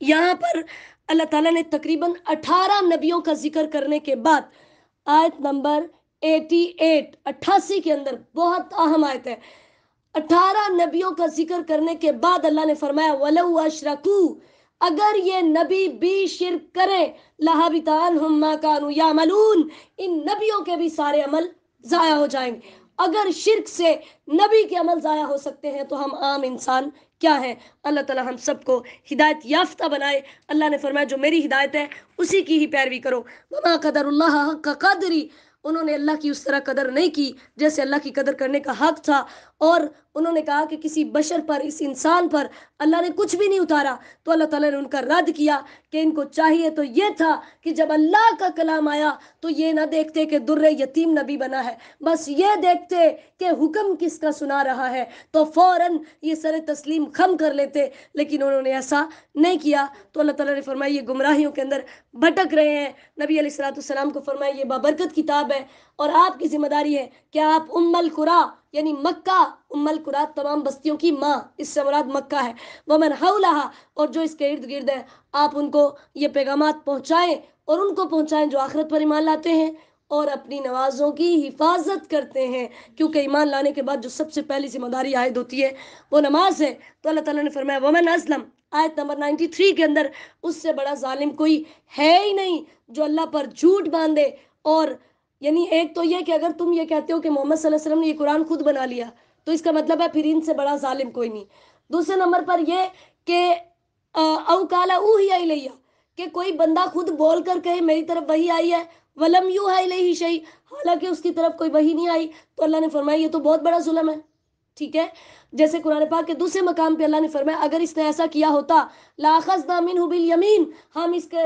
یہاں پر اللہ تعالیٰ نے تقریباً 18 نبیوں کا ذکر کرنے کے بعد آیت نمبر 88 کے اندر بہت اہم آیت ہے. 18 نبیوں کا ذکر کرنے کے بعد اللہ نے فرمایا وَلَوْ أَشْرَكُوا، اگر یہ نبی بھی شرک کریں لَحَبِطَ عَنْهُمْ مَا كَانُوا يَعْمَلُونَ، ان نبیوں کے بھی سارے عمل ضائع ہو جائیں گے. اگر شرک سے نبی کے عمل ضائع ہو سکتے ہیں تو ہم عام انسان کیا ہیں. اللہ تعالی ہم سب کو ہدایت یافتہ بنائے. اللہ نے فرمایا جو میری ہدایت ہے اسی کی ہی پیروی کرو. وما قدر اللہ حق قدری، انہوں نے اللہ کی اس طرح قدر نہیں کی جیسے اللہ کی قدر کرنے کا حق تھا. اور انہوں نے کہا کہ کسی بشر پر، اس انسان پر اللہ نے کچھ بھی نہیں اتارا. تو اللہ تعالیٰ نے ان کا رد کیا کہ ان کو چاہیے تو یہ تھا کہ جب اللہ کا کلام آیا تو یہ نہ دیکھتے کہ در یتیم نبی بنا ہے، بس یہ دیکھتے کہ حکم کس کا سنا رہا ہے تو فوراً یہ سر تسلیم خم کر لیتے. لیکن انہوں نے ایسا نہیں کیا. تو اللہ تعالیٰ نے فرمایا یہ گمراہیوں کے اندر بھٹک رہے ہیں. نبی علیہ السلام کو فرمایا یہ بابرکت کتاب ہے اور آپ کی ذمہ داری ہے کہ آپ ام القری یعنی مکہ، ام القری تمام بستیوں کی ماں، اس سے مراد مکہ ہے، ومن حولہا، اور جو اس کے ارد گرد ہے، آپ ان کو یہ پیغامات پہنچائیں اور ان کو پہنچائیں جو آخرت پر ایمان لاتے ہیں اور اپنی نمازوں کی حفاظت کرتے ہیں، کیونکہ ایمان لانے کے بعد جو سب سے پہلی ذمہ داری عائد ہوتی ہے وہ نماز ہے. تو اللہ تعالیٰ نے فرمایا ومن ازلم، آیت نمبر 93 کے اندر، اس سے بڑا ظالم کوئی ہے ہی نہیں جو اللہ پر جھوٹ باندھے. اور یعنی ایک تو یہ کہ اگر تم یہ کہتے ہو کہ محمد صلی اللہ علیہ وسلم نے یہ قرآن خود بنا لیا تو اس کا مطلب ہے پھر ان سے بڑا ظالم کوئی نہیں. دوسرے نمبر پر یہ کہ او قال اوحی الیہ، کہ کوئی بندہ خود بول کر کہے میری طرف وحی آئی ہے، ولم یوحی الیہ شیء، حالانکہ اس کی طرف کوئی وحی نہیں آئی. تو اللہ نے فرمایا یہ تو بہت بڑا ظلم ہے. ٹھیک ہے، جیسے قرآن پاک کے دوسرے مقام پہ اللہ نے فرمایا اگر اس نے ایسا کیا ہوتا لَأَخَذْنَا مِنْهُ بِالْيَمِينِ، ہم اس کے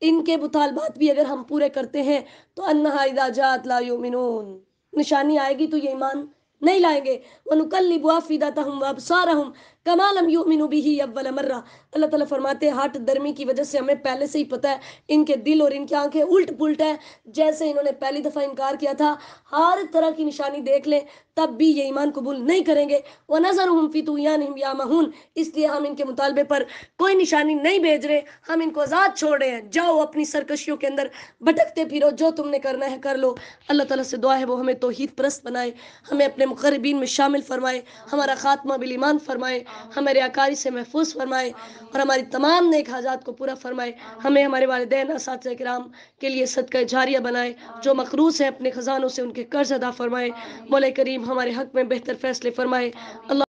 ان کے مطالبات بھی اگر ہم پورے کرتے ہیں تو انہا اذا جاءت لا یؤمنون، نشانی آئے گی تو یہ ایمان نہیں لائیں گے۔ وَنُقَلِّبُ أَفْئِدَتَهُمْ وَأَبْصَارَهُمْ كَمَا لَمْ يُؤْمِنُوا بِهِ أَوَّلَ مَرَّةٍ۔ اللہ تعالیٰ فرماتے ہیں ہاتھ درمی کی وجہ سے ہمیں پہلے سے ہی پتہ ہے ان کے دل اور ان کی آنکھیں الٹ پلٹ ہیں، جیسے انہوں نے پہلی دفعہ انکار کیا تھا۔ ہر طرح کی نشانی دیکھ لیں تب بھی یہ ایمان قبول نہیں کریں گے۔ وَنَذَرُهُمْ فِي طُغْيَانِهِمْ يَعْمَهُونَ، اس لیے ہم ان کے مطالبے پر کوئی نشانی نہیں بھیج رہے، ہم ان کو آزاد چھوڑ رہے ہیں، جاؤ اپنی سرکشیوں کے اندر بھٹکتے پھرو، جو تم نے کرنا ہے کر لو۔ اللہ تعالیٰ سے دعا ہے وہ ہمیں توحید پرست بنائے، ہمیں اپنے مقربین میں شامل فرمائے، ہمارا خاتمہ بالایمان فرمائے، ہمیں ریاکاری سے محفوظ فرمائے اور ہماری تمام نیک حاجات کو پورا فرمائے۔ ہمیں ہمارے والدین اساتذہ کرام کے لیے صدقہ جاریہ بنائے، جو مقروض ہیں اپنے خزانوں سے ان کے قرض ادا فرمائے۔ مولا کریم ہمارے حق میں بہتر فیصلے فرمائے۔ اللہ